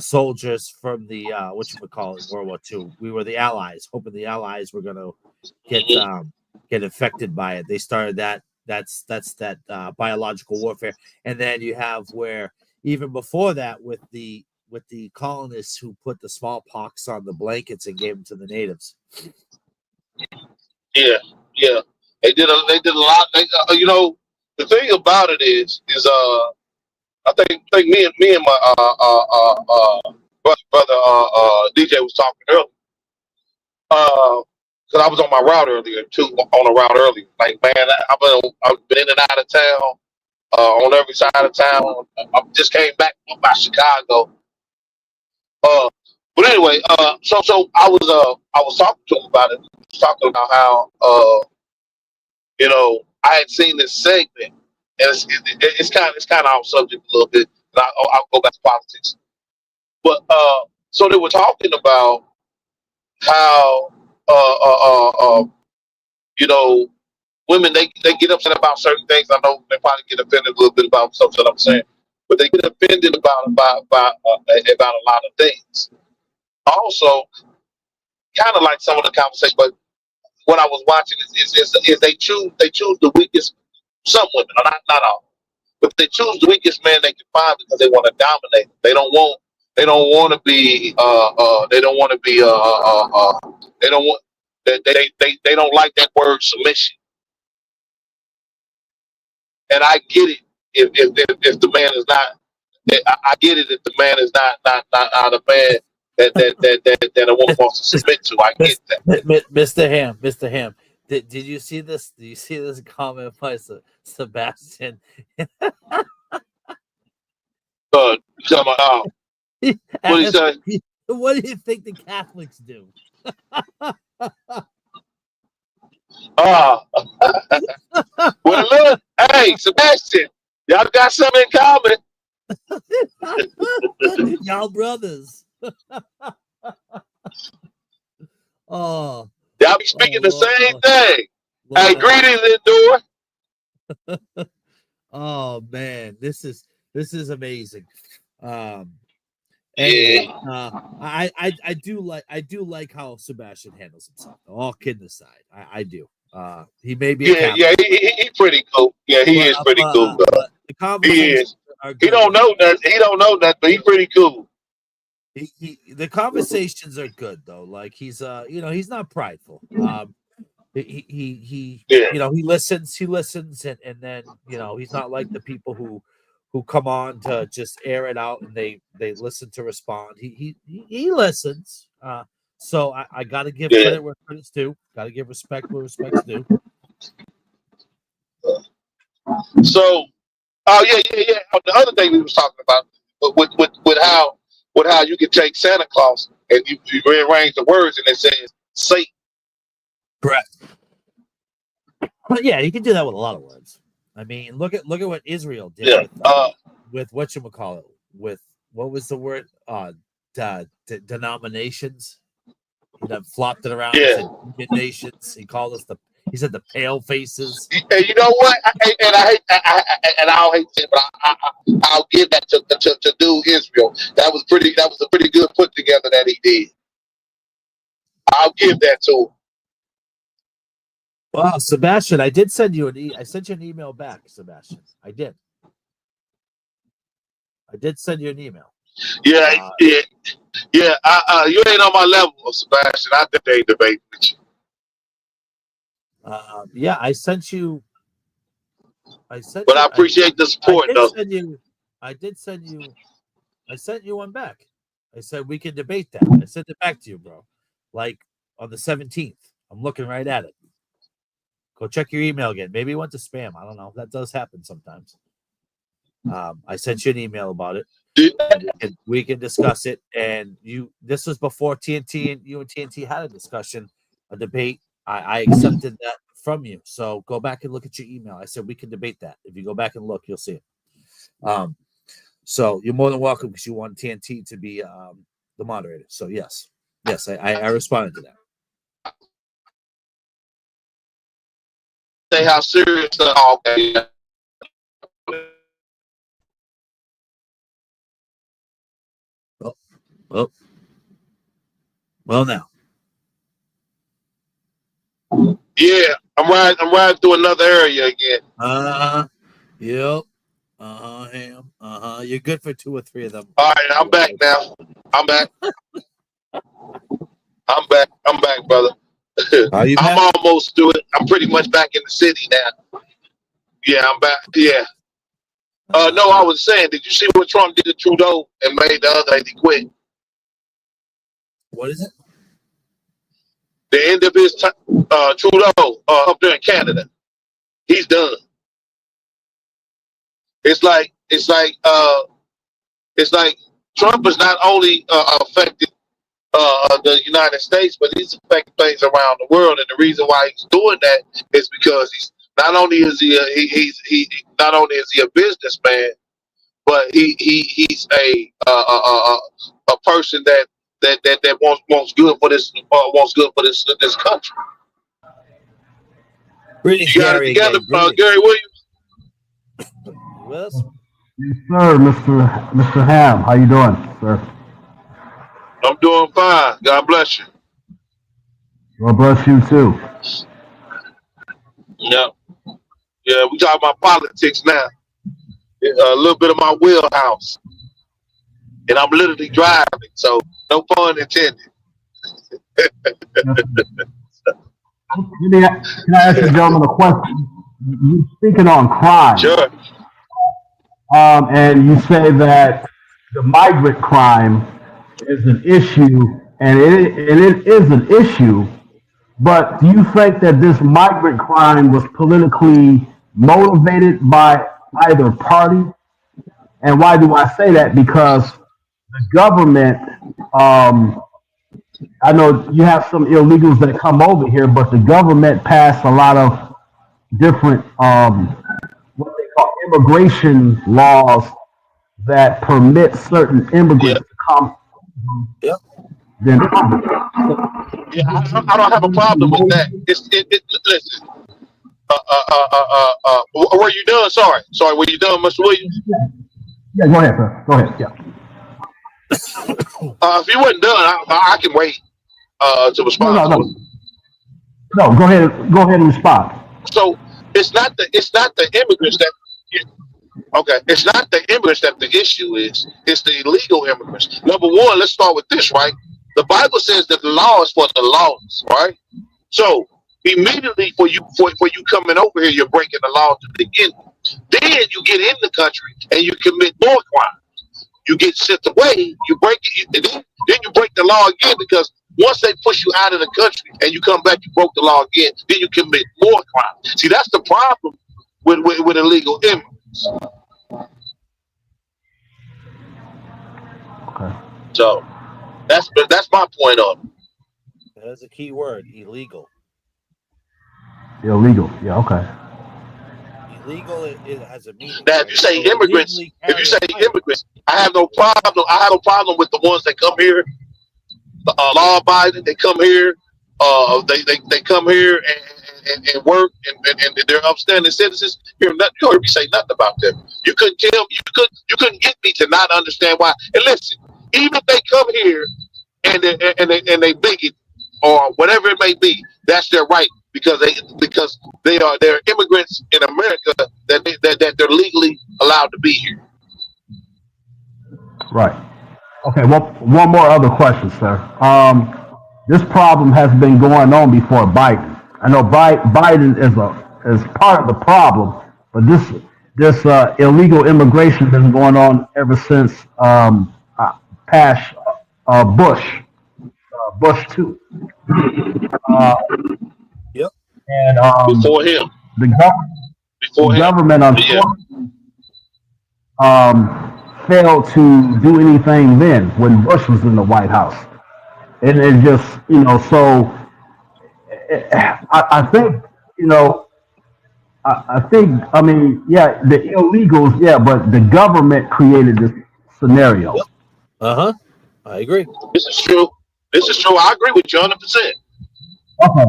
soldiers from the whatchamacallit, World War II, we were the Allies, hoping the Allies were gonna get infected by it. They started that's that biological warfare, and then you have where even before that with the colonists who put the smallpox on the blankets and gave them to the natives. Yeah. They did a lot. They, you know, the thing about it is I think me and my brother DJ was talking earlier. Because I was on my route earlier too, on a route earlier. Like man, I've been in and out of town, on every side of town. I just came back by Chicago. Uh, but anyway, so I was talking to him about it. I was talking about how you know I had seen this segment, and it's kind of off subject a little bit. And I'll go back to politics. But so they were talking about how you know women they get upset about certain things. I know they probably get offended a little bit about stuff that I'm saying, but they get offended about a lot of things. Also, kind of like some of the conversation, but what I was watching is they choose the weakest. Some women, not all, but they choose the weakest man they can find because they want to dominate. They don't want to be. They don't want to be. They don't want. They don't like that word submission. And I get it if the man is not. I get it if the man is not a man that a woman wants to submit to. I get that. Mr. Ham. Did you see this? Did you see this comment by Sebastian? What do you say? What do you think the Catholics do? Well, look, hey, Sebastian, y'all got something in common. Y'all brothers. Oh, y'all be speaking the same thing. Lord, hey, greetings, Endure. Oh man, this is amazing. Anyway, I do like how Sebastian handles himself. All kidding aside, I do. He may be a Yeah, Catholic. yeah, he pretty cool. Yeah, he is pretty cool. But the He conversations is. are good. He don't know nothing. He don't know nothing, but he pretty cool. The conversations are good though. Like he's he's not prideful. He Yeah. he listens and then he's not like the people who come on to just air it out and they listen to respond. He listens. So I got to give credit where credit's due. Got to give respect where respect's due. So, yeah. The other thing we was talking about with how you can take Santa Claus and you rearrange the words and it says Satan. Correct. But yeah, you can do that with a lot of words. I mean, look at what Israel did with whatchamacallit, with what was the word? Denominations. He done flopped it around. Yeah. He said nations. He called us he said the pale faces. And you know what? I don't hate it, but I'll give that to do Israel. That was a pretty good put together that he did. I'll give that to him. Well, Sebastian, I did send you I sent you an email back, Sebastian. I did send you an email. Yeah. You ain't on my level, Sebastian. I debate with you. Yeah, I sent you. But I appreciate the support, though. I sent you one back. I said we can debate that. I sent it back to you, bro. Like on the 17th. I'm looking right at it. Go check your email again. Maybe it went to spam. I don't know. That does happen sometimes. I sent you an email about it. We can discuss it. And this was before TNT and you and TNT had a discussion, a debate. I accepted that from you. So go back and look at your email. I said we can debate that. If you go back and look, you'll see it. So you're more than welcome because you want TNT to be the moderator. So yes, I responded to that. Say how serious okay. Well now. Yeah, I'm riding through another area again. Yep. Ham. You're good for 2 or 3 of them. All right, I'm back now. I'm back. I'm back, brother. Are you back? I'm almost through it. I'm pretty much back in the city now. Yeah, I'm back. Yeah. No, I was saying, did you see what Trump did to Trudeau and made the other lady quit? What is it? The end of his time, Trudeau up there in Canada, he's done. It's like Trump is not only affected the United States, but he's affecting things around the world. And the reason why he's doing that is because he's not only is he a businessman, but he's a person that wants good for this country. Really, you got it together, Gary Williams. Yes, sir, Mr. Ham. How you doing, sir? I'm doing fine. God bless you. God bless you too. Yeah, we talking about politics now. A little bit of my wheelhouse, and I'm literally driving, so no pun intended. Can I ask you gentlemen a question? You're speaking on crime. Sure. And you say that the migrant crime is an issue, and it is an issue, but do you think that this migrant crime was politically motivated by either party? And why do I say that? Because the government, I know you have some illegals that come over here, but the government passed a lot of different what they call immigration laws that permit certain immigrants to come. Yep. Then, yeah, I don't have a problem with that. Listen. Were you done? Sorry, were you done, Mr. Williams? Yeah, go ahead, sir. Go ahead. Yeah. If you wasn't done, I can wait to respond. No. No, go ahead. Go ahead and respond. So it's not the immigrants that. Okay, it's not the immigrants that the issue is. It's the illegal immigrants. Number one, let's start with this, right? The Bible says that the law is for the lawless, right? So immediately for you coming over here, you're breaking the law to begin. Then you get in the country and you commit more crime. You get sent away, you break it, and then you break the law again because once they push you out of the country and you come back, you broke the law again. Then you commit more crime. See, that's the problem with illegal immigrants. Okay. So that's my point on it. That's a key word, illegal. Illegal. Yeah. Okay. Illegal it has a meaning. Now, right? if you say So immigrants, illegally if you carry say a knife. immigrants, I have no problem. I have no problem with the ones that come here, law abiding. They come here, they come here and work, and they're upstanding citizens. You heard me say nothing about them. You couldn't tell me, you couldn't get me to not understand why. And listen, even if they come here and they bigot or whatever it may be, that's their right because they're immigrants in America that they're legally allowed to be here. Right. Okay. Well, one more other question, sir. This problem has been going on before Biden. I know Biden is part of the problem, but this illegal immigration has been going on ever since past Bush too. Yep. And Before him, the before him, government, yeah. unfortunately, failed to do anything then when Bush was in the White House. And it just, so I think, I mean, yeah, the illegals, yeah, but the government created this scenario. Uh-huh. I agree. This is true. This is true. I agree with you 100%. Okay.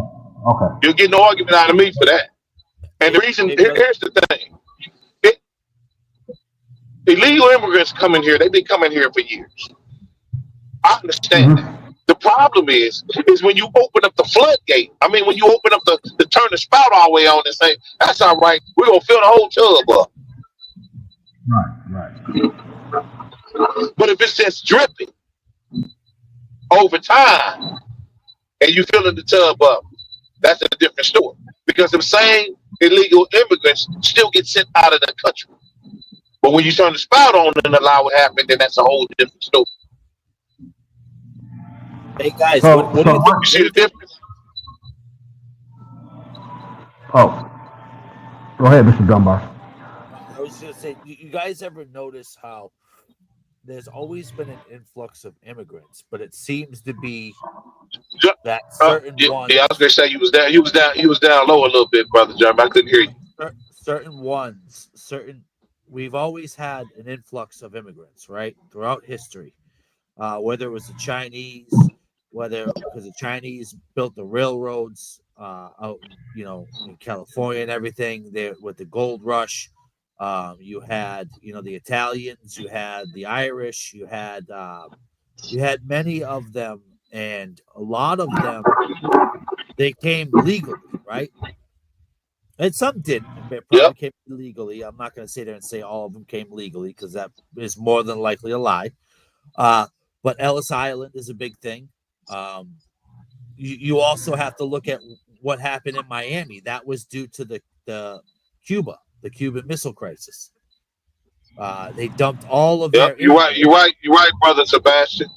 Okay. You'll get no argument out of me for that. And the reason, here's the thing. Illegal immigrants come in here. They've been coming here for years. I understand that. The problem is when you open up the floodgate. I mean, when you open up the turn the spout all the way on and say, that's all right, we're going to fill the whole tub up. Right. But if it's just dripping over time and you filling the tub up, that's a different story. Because the same illegal immigrants still get sent out of the country. But when you turn the spout on and allow it happen, then that's a whole different story. Hey guys, So- what do you think? You see the difference? Oh, go ahead, Mr. Dunbar. I was going to say, you guys ever notice how there's always been an influx of immigrants, but it seems to be that certain ones. Yeah, I was gonna say you was down low a little bit, brother John. I couldn't hear you. Certain ones, we've always had an influx of immigrants, right, throughout history. Whether it was the Chinese, because the Chinese built the railroads out, in California and everything there with the gold rush. You had, the Italians, you had the Irish, you had many of them, and a lot of them, they came legally, right? And some didn't. They probably came illegally. I'm not going to sit there and say all of them came legally because that is more than likely a lie. But Ellis Island is a big thing. You also have to look at what happened in Miami. That was due to the Cuban Missile Crisis. They dumped all of their. You're right, brother Sebastian.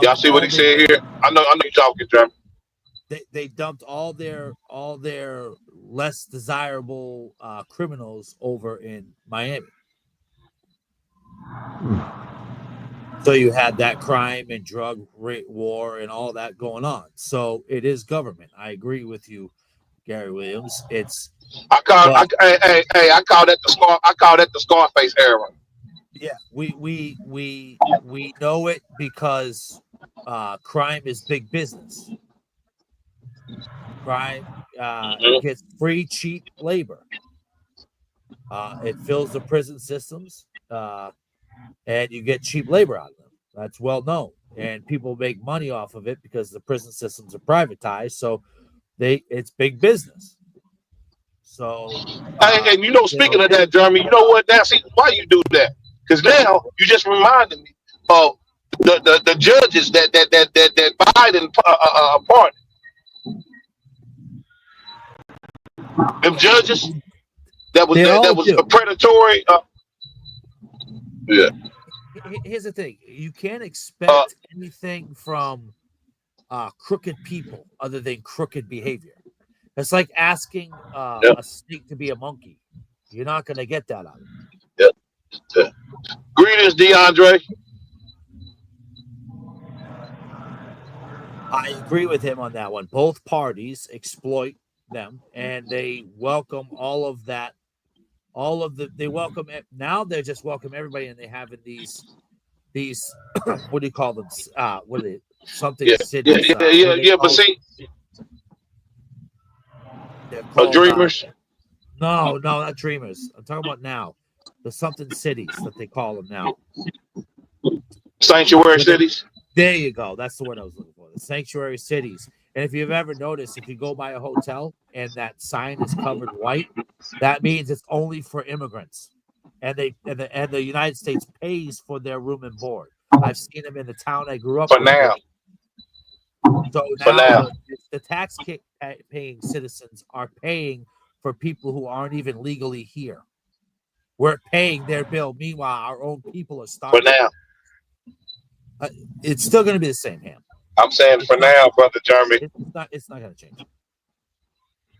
Y'all see what he said here? I know you're talking, Jeremy. They dumped all their less desirable criminals over in Miami. So you had that crime and drug war and all that going on. So it is government. I agree with you, Gary Williams. I call that the Scarface era. Yeah, we know it because crime is big business. Crime gets free, cheap labor. It fills the prison systems, and you get cheap labor out of them. That's well known. and people make money off of it because the prison systems are privatized. So it's big business. So, and speaking of that, Jeremy, you know what? Now, see why you do that? Because now you just reminded me of the judges that Biden pardoned. Them judges that was predatory. Yeah. Here's the thing: you can't expect anything from crooked people other than crooked behavior. It's like asking a snake to be a monkey. You're not going to get that out of it. Yeah. Greetings, DeAndre. I agree with him on that one. Both parties exploit them, and they welcome all of that. They welcome it. Now they just welcome everybody, and they have these what do you call them? What are they? Something cities. But see, dreamers. No, not dreamers. I'm talking about now. The something cities that they call them now. Sanctuary cities. There you go. That's the word I was looking for. The sanctuary cities. And if you've ever noticed, if you go by a hotel and that sign is covered white, that means it's only for immigrants. And the United States pays for their room and board. I've seen them in the town I grew up in. Now. So now the tax paying citizens are paying for people who aren't even legally here. We're paying their bill. Meanwhile, our own people are starving. For now. It's still going to be the same, Ham. I'm saying for now, Brother Jeremy. It's not going to change.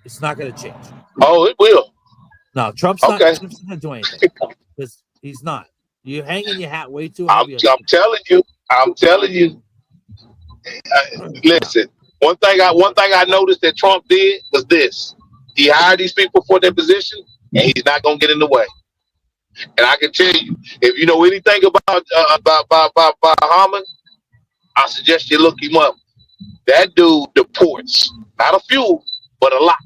It's not going to change. Oh, it will. No, Trump's not going to do anything. Because he's not. You're hanging your hat way too heavy. I'm telling you. Listen, one thing I noticed that Trump did was this. He hired these people for their position, and he's not going to get in the way. And I can tell you, if you know anything about Haman, I suggest you look him up. That dude deports, not a few, but a lot.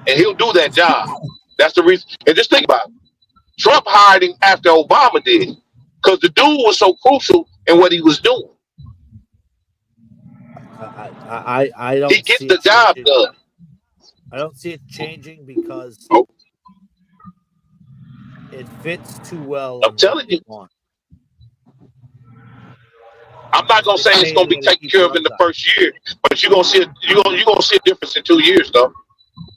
And he'll do that job. That's the reason. And just think about it. Trump hired him after Obama did, because the dude was so crucial in what he was doing. I don't. He gets the job done. I don't see it changing because it fits too well. I'm telling you. I'm not gonna say it's gonna be taken care of in the first year, but you're gonna see a difference in 2 years, though.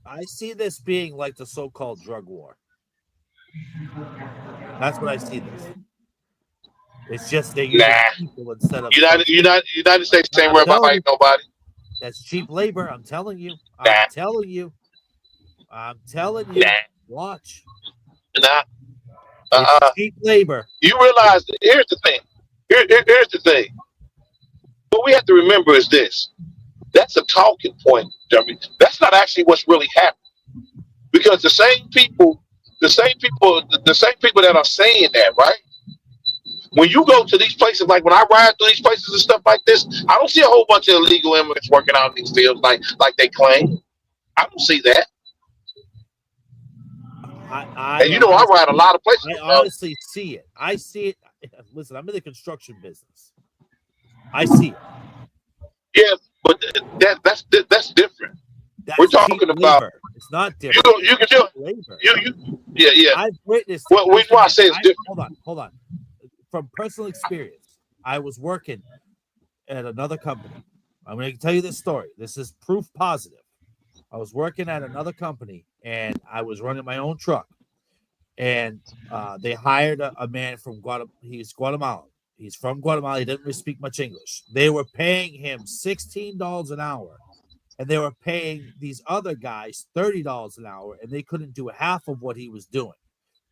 I see this being like the so-called drug war. That's what I see this. It's just they use people instead of United States ain't worried about fighting nobody. That's cheap labor. I'm telling you. I'm telling you. Watch. It's cheap labor. You realize that here's the thing. Here's the thing. What we have to remember is this. That's a talking point, Jeremy. That's not actually what's really happening. Because the same people that are saying that, right? When you go to these places, like when I ride through these places and stuff like this, I don't see a whole bunch of illegal immigrants working out in these fields like they claim. I don't see that. And you know, I ride a lot of places. I honestly see it. I see it. Listen, I'm in the construction business. I see it. Yeah, but that's different. That's we're talking about. Labor. It's not different. You can do labor. Yeah. I've witnessed. Well, why I say it's different. Hold on. From personal experience, I was working at another company. I'm going to tell you this story. This is proof positive. I was working at another company, and I was running my own truck. And they hired a man from Guatemala. He's Guatemalan. He's from Guatemala. He didn't really speak much English. They were paying him $16 an hour, and they were paying these other guys $30 an hour, and they couldn't do half of what he was doing.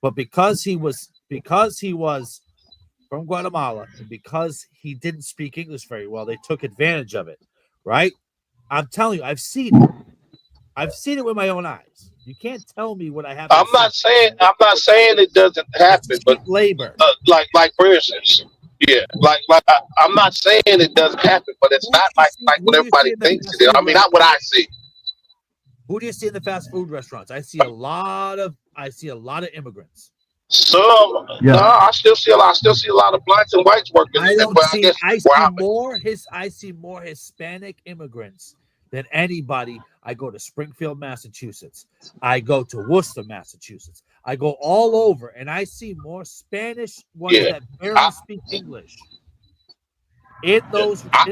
But because he was from Guatemala, and because he didn't speak English very well, they took advantage of it, right? I'm telling you, I've seen it. I've seen it with my own eyes. You can't tell me what I have. I'm not saying it doesn't happen, but labor, like for instance, like I'm not saying it doesn't happen, but it's not like what everybody thinks it is. I mean, not what I see. Who do you see in the fast food restaurants? I see a lot of immigrants. Some, Yeah. no, I still see a lot of blacks and whites working I in that. don't But I see. guess I where see more Hispanic immigrants than anybody. I go to Springfield, Massachusetts. I go to Worcester, Massachusetts. I go all over, and I see more Spanish ones yeah, that barely I, speak English. In those, I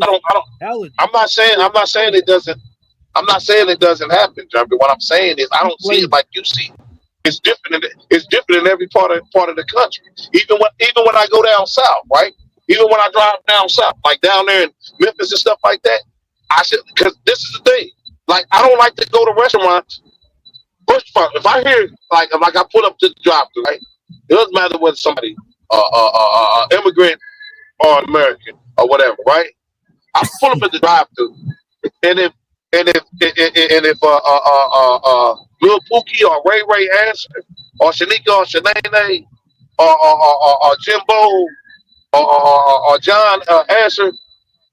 don't. I'm not saying it doesn't. I'm not saying it doesn't happen, John. But what I'm saying is I don't see it like you see it. It's different. It's different in every part of the country. Even when I go down south, right? Even when I drive down south, like down there in Memphis and stuff like that, I should, because this is the thing. Like, I don't like to go to restaurants. First of all, if I hear like I pull up to the drive-thru, right? It doesn't matter whether somebody immigrant or American or whatever, right? I pull up at the drive-thru, and if Lil Pookie or Ray Ray answer, or Shanika or Shanae or Jimbo or John answer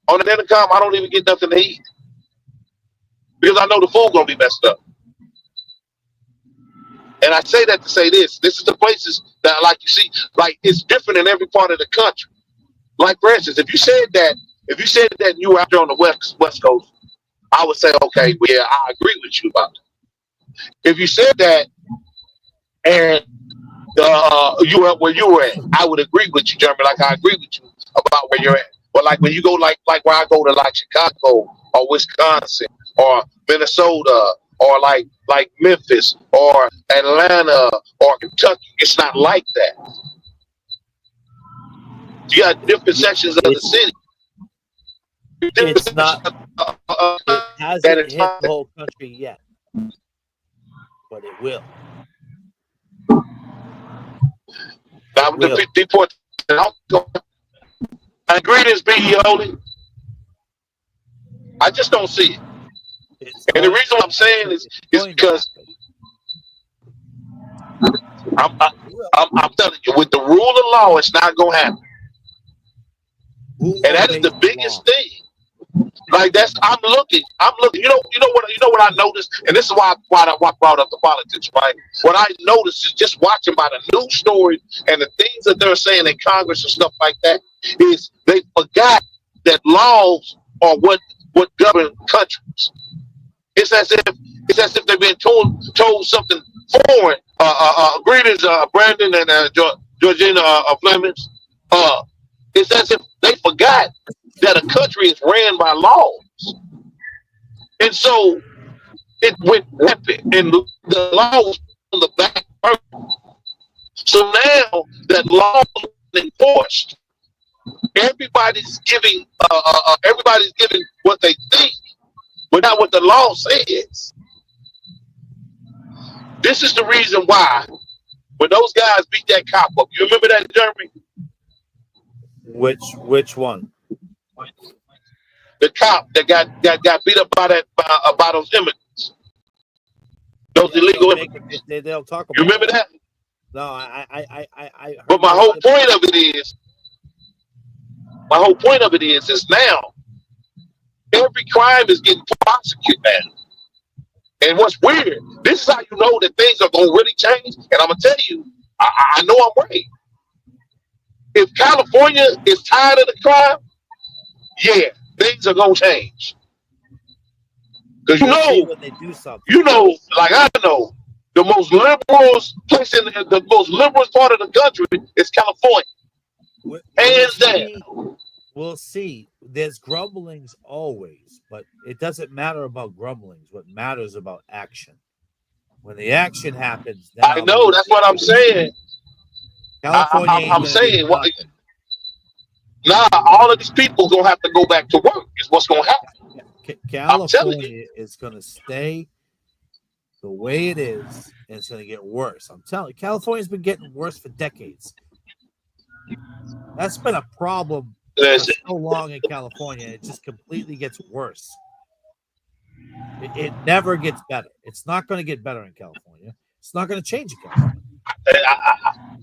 on the intercom, I don't even get nothing to eat because I know the food gonna be messed up. And I say that to say this: this is the places that, like you see, like it's different in every part of the country. Like for instance, if you said that you were out there on the west coast, I would say, okay, well, yeah, I agree with you about it. If you said that and you were where you were at, I would agree with you, Jeremy. Like I agree with you about where you're at. But like when you go like where I go to like Chicago or Wisconsin or Minnesota or like Memphis or Atlanta or Kentucky, it's not like that. You got different sections of the city. It's not. It hasn't hit the whole country yet, but it will. Now the deport. Ingredients be holy. I just don't see it. And the reason I'm saying is because I'm telling you, with the rule of law, it's not gonna happen. And that is the biggest thing. Like I'm looking. You know what I noticed, and this is why I brought up the politics, right? What I noticed is just watching by the news stories and the things that they're saying in Congress and stuff like that, is they forgot that laws are what govern countries. It's as if they've been told something foreign. Greetings, Brandon and Georgina Flemings. It's as if they forgot that a country is ran by laws, and so it went rampant, and the law was on the back burner. So now that law is enforced, everybody's giving what they think, but not what the law says. This is the reason why when those guys beat that cop up, you remember that, Jeremy? Which one? The cop that got beat up by those immigrants, those illegal immigrants. They'll talk about. You remember that? No, I. But my whole point of it is now every crime is getting prosecuted now. And what's weird, this is how you know that things are gonna really change. And I'm gonna tell you, I know I'm right. If California is tired of the crime, yeah, things are gonna change. Because when they do something, like I know, the most liberals place in the most liberal part of the country is California. Hands down. We'll see. There's grumblings always, but it doesn't matter about grumblings. What matters about action. When the action happens, I know that's what I'm saying. California I'm saying, all of these people gonna have to go back to work. Is what's gonna happen. California is gonna stay the way it is, and it's gonna get worse. I'm telling you, California's been getting worse for decades. That's been a problem for so long in California. It just completely gets worse. It never gets better. It's not going to get better in California. It's not going to change in California.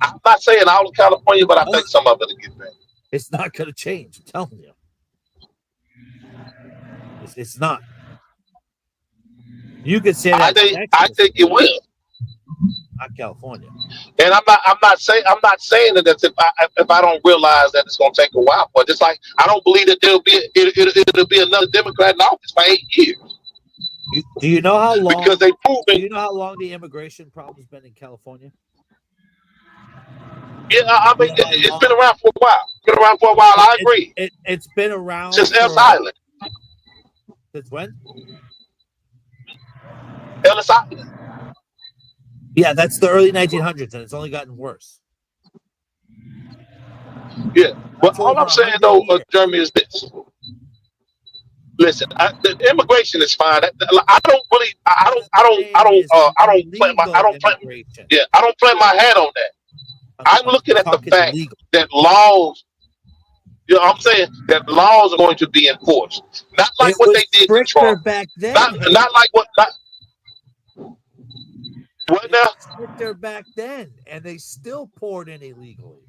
I'm not saying all of California, but I think some of it will get better. It's not going to change. I'm telling you. It's not. You could say that. I think it will. not California. And I'm not saying that that's if I don't realize that it's going to take a while. But it's like I don't believe that it'll be another Democrat in office for 8 years. Do you know how long? Because they proved Do it. you know how long the immigration problem's been in California? Yeah, I mean it's been around for a while. I agree. It's been around Since Ellis Island. Since when? Ellis Island. Yeah, that's the early 1900s, and it's only gotten worse. Yeah, but That's all I'm over saying 100 though, years. Jeremy, is this. Listen, the immigration is fine. I don't play my hat on that. I'm looking at the fact that laws. You know, what I'm saying that laws are going to be enforced, not like what they did to Trump. Back then. Not like what. What now? Stricter back then, and they still poured in illegally.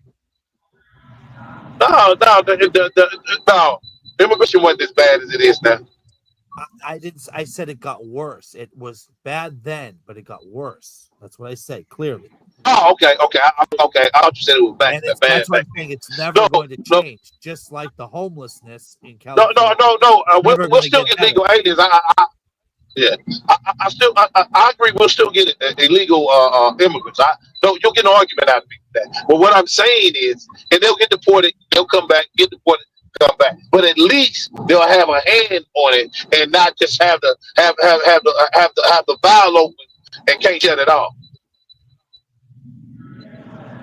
No. Immigration wasn't as bad as it is now. I didn't. I said it got worse. It was bad then, but it got worse. That's what I say clearly. Oh, okay. I thought you said it was bad. That's what I'm saying. It's never going to change. Just like the homelessness in California. No. We'll still get legal aliens. I agree. We'll still get illegal immigrants. You'll get an argument out of that. But what I'm saying is, and they'll get deported. They'll come back, get deported, come back. But at least they'll have a hand on it, and not just have the valve open and can't shut it off.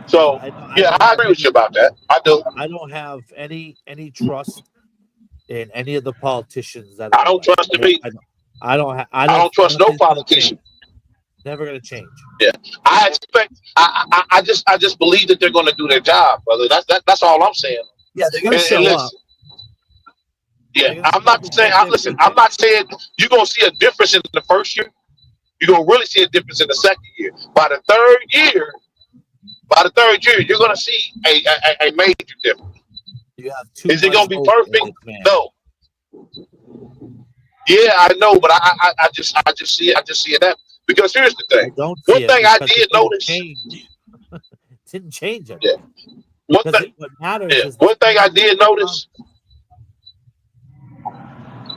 So I agree with you about that. I do. I don't have any trust in any of the politicians that I don't trust them either. I don't trust no politician. Never going to change. Yeah, I expect. I just believe that they're going to do their job, brother. That's all I'm saying. Yeah, they're going to show up. Yeah, I'm not saying. Listen, I'm not saying you're going to see a difference in the first year. You're going to really see a difference in the second year. By the third year, you're going to see a major difference. You have Is it going to be perfect? No. Yeah, I know, but I just see it that because here's the thing. One thing I did notice. It didn't change it. Yeah. What thing I did notice.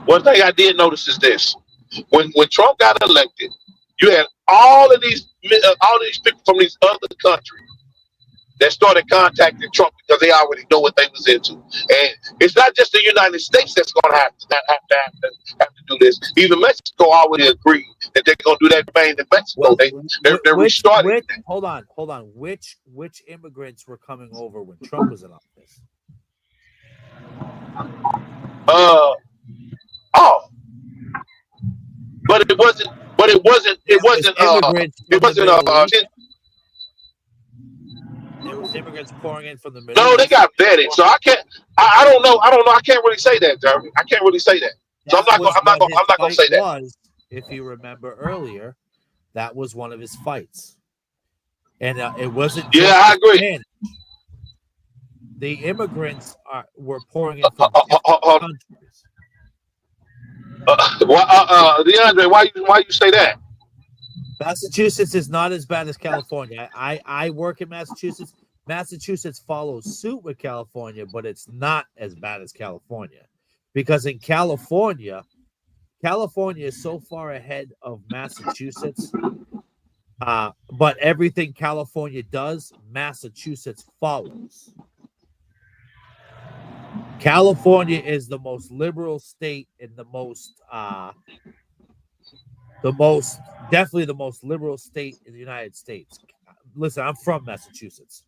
One thing I did notice is this: when Trump got elected, you had all these people from these other countries that started contacting Trump because they already know what they was into. And it's not just the United States that's going to have to do this. Even Mexico already agreed that they're going to do that thing in Mexico. They're restarting. Hold on. Which immigrants were coming over when Trump was in office? But it wasn't. There was immigrants pouring in from the Middle No, East. they got vetted. So I can't. I don't know. I can't really say that, Jeremy. I can't really say that. So I'm not going to say that. If you remember earlier, that was one of his fights, and it wasn't. Yeah, I agree. Spanish. The immigrants were pouring in from countries. DeAndre, why you say that? Massachusetts is not as bad as California. I work in Massachusetts. Massachusetts follows suit with California, but it's not as bad as California. Because in California is so far ahead of Massachusetts. But everything California does, Massachusetts follows. California is the most liberal state and definitely the most liberal state in the United States. Listen, I'm from Massachusetts,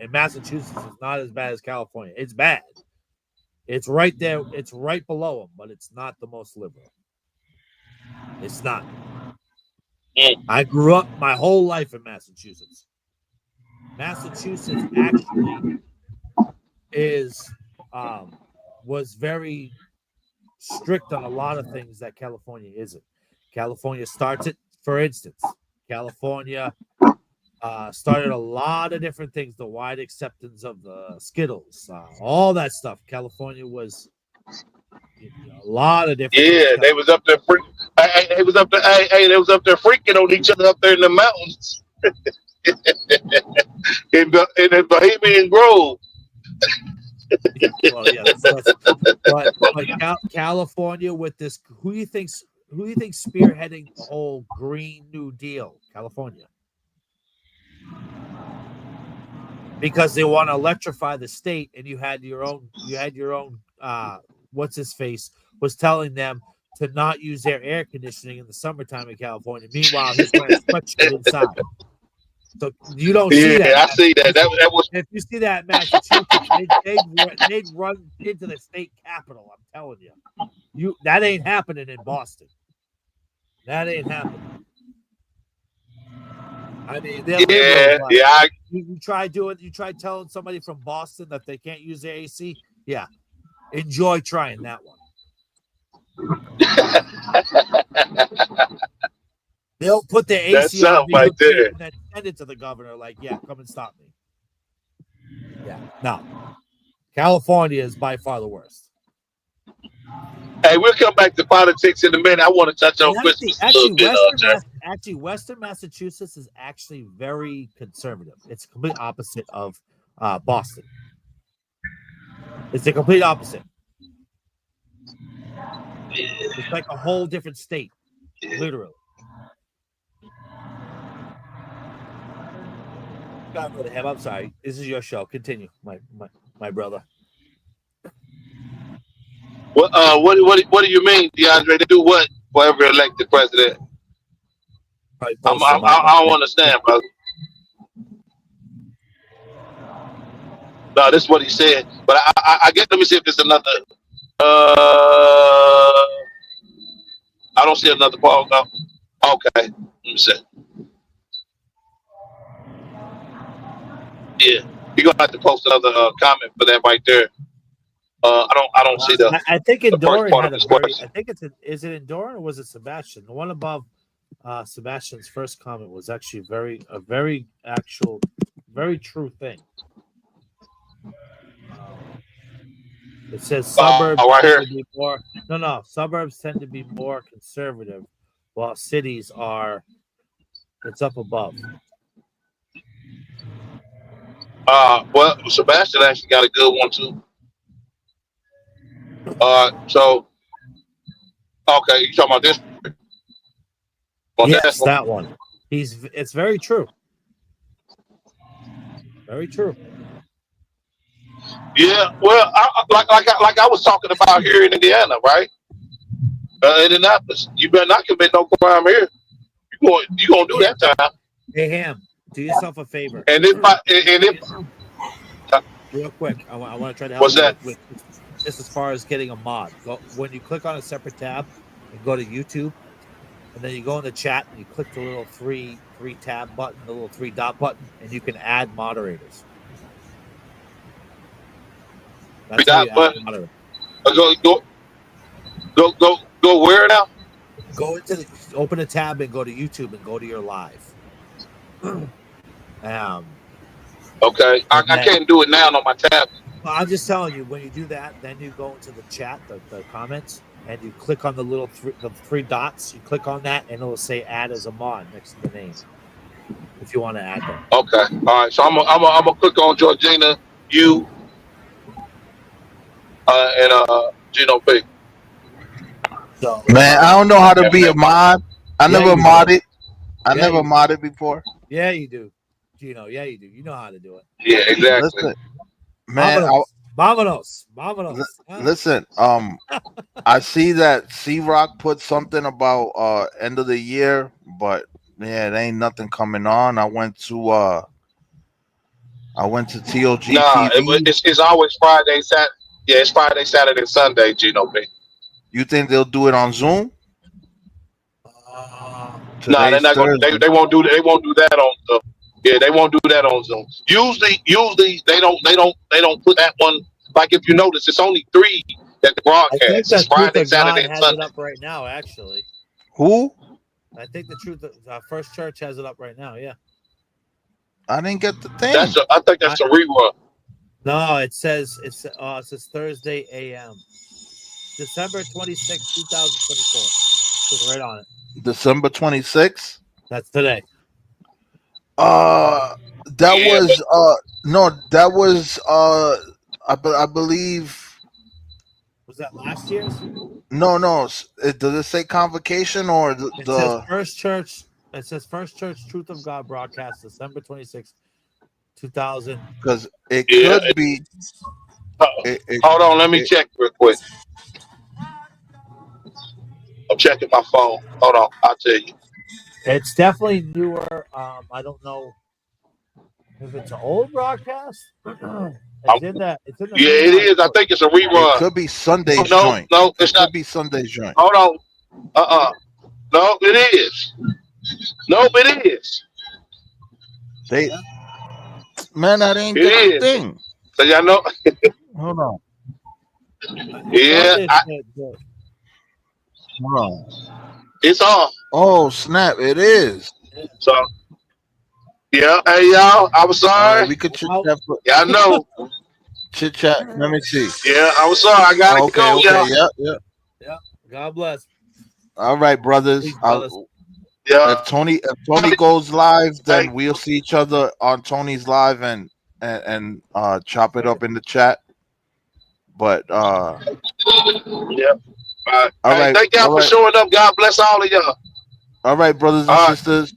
and Massachusetts is not as bad as California. It's bad. It's right there. It's right below them, but it's not the most liberal. It's not. I grew up my whole life in Massachusetts. Massachusetts actually was very strict on a lot of things that California isn't. California starts it, for instance. California started a lot of different things, the wide acceptance of the Skittles, all that stuff. California was a lot of different. Yeah, they was up there freaking. They was up there freaking on each other up there in the mountains. in the Bohemian Grove. Well, yeah, but California with this, who do you think's spearheading the whole Green New Deal? California, because they want to electrify the state, and you had your own what's his face was telling them to not use their air conditioning in the summertime in California. Meanwhile, he's wearing a sweatshirt inside. So you don't see that. Yeah, I see that. That was. If you see that in Massachusetts, they'd run into the state capitol. I'm telling you, that ain't happening in Boston. That ain't happening. I mean, they're liberals, yeah. You try telling somebody from Boston that they can't use their AC. Yeah, enjoy trying that one. They'll put their AC on right there. and then send it to the governor. Like, yeah, come and stop me. Yeah, no. California is by far the worst. Hey, we'll come back to politics in a minute. I want to touch on Christmas a little bit. Western Massachusetts is actually very conservative. It's the complete opposite of Boston. It's the complete opposite. It's like a whole different state, literally. Gotta go to him. I'm sorry. This is your show. Continue, my brother. What do you mean, DeAndre? To do what for every elected president? I don't understand, brother. No, this is what he said. But I get. Let me see if there's another. I don't see another ball. No. Okay. Let me see. Yeah, you're gonna have to post another comment for that right there. I don't see the. I think Endoran had a very. question. I think is it Endoran or was it Sebastian? The one above Sebastian's first comment was actually a very true thing. It says suburbs right here. tend to be more. No, suburbs tend to be more conservative, while cities are. It's up above. Well, Sebastian actually got a good one too. So okay, you talking about this? Yes, that one. It's very true. Very true. Yeah, well, like I was talking about here in Indiana, right? Indianapolis. You better not commit no crime here. You gonna do that time? Hey, Ham, do yourself a favor. And real quick, I want to try to help. What's that? With just as far as getting a mod. When you click on a separate tab and go to YouTube, and then you go in the chat and you click the little three tab button, the little 3 dot button, and you can add moderators. That's 3 dot button. Go where now? Go into open a tab and go to YouTube and go to your live. Okay, I can't do it now on my tab. Well, I'm just telling you, when you do that, then you go into the chat, the comments, and you click on the little three dots. You click on that, and it'll say "add as a mod" next to the name. If you want to add them. Okay, all right. So I'm gonna click on Georgina, you, and Gino P. So, Man, I don't know how to be a mod. I never modded. I never modded before. Yeah, you do. Gino, yeah, you do. You know how to do it. Yeah, exactly. Listen, man, Vámonos. Listen, I see that C-Rock put something about end of the year, but yeah, there ain't nothing coming on. I went to TOG Nah, TV. it's always Friday, Saturday. Yeah, it's Friday, Saturday, Sunday, Gino P. You think they'll do it on Zoom? No, they're not going. They won't do. They won't do that on. Yeah, they won't do that on Zoom. Usually they don't put that one. Like if you notice, it's only 3 that the broadcast. It's Friday, Saturday, and Sunday. It up right now, actually. Who? I think the Truth First Church has it up right now. Yeah. I didn't get the thing. I think that's a rerun. No, it says Thursday a.m. December 26, 2024. It's right on it. December 26th. That's today. That Yeah, was no, that was I believe Was that last year's? no. Does it say convocation or It says the First Church. It says First Church Truth of God broadcast December 26, 2000. because it yeah. could be Hold on, let me it check real quick. I'm checking my phone. Hold on, I'll tell you. It's definitely newer. I don't know if it's an old broadcast. It's in that. It's in the Yeah, it main is. I think it's a it rerun. could be Sunday's No, joint. no, it's It not. could be Sunday's joint. Hold on. No, it is. No, it is. They man, that ain't It the is. thing. So y'all know. Hold on. Yeah, Hold on. it's on. Oh snap! It is. So yeah, hey y'all, I'm All right, sorry. we could chit chat. Y'all know. Chit chat. Let me see. Yeah, I'm sorry. I gotta Okay. go, Okay. y'all. Yeah. God bless. All right, brothers. Please, brothers. Yeah. If Tony goes live, then Hey. we'll see each other on Tony's live and chop it up in the chat. But Yeah. all All right. Hey, right, thank y'all all for right, showing up. God bless all of y'all. all right, brothers and All right. sisters.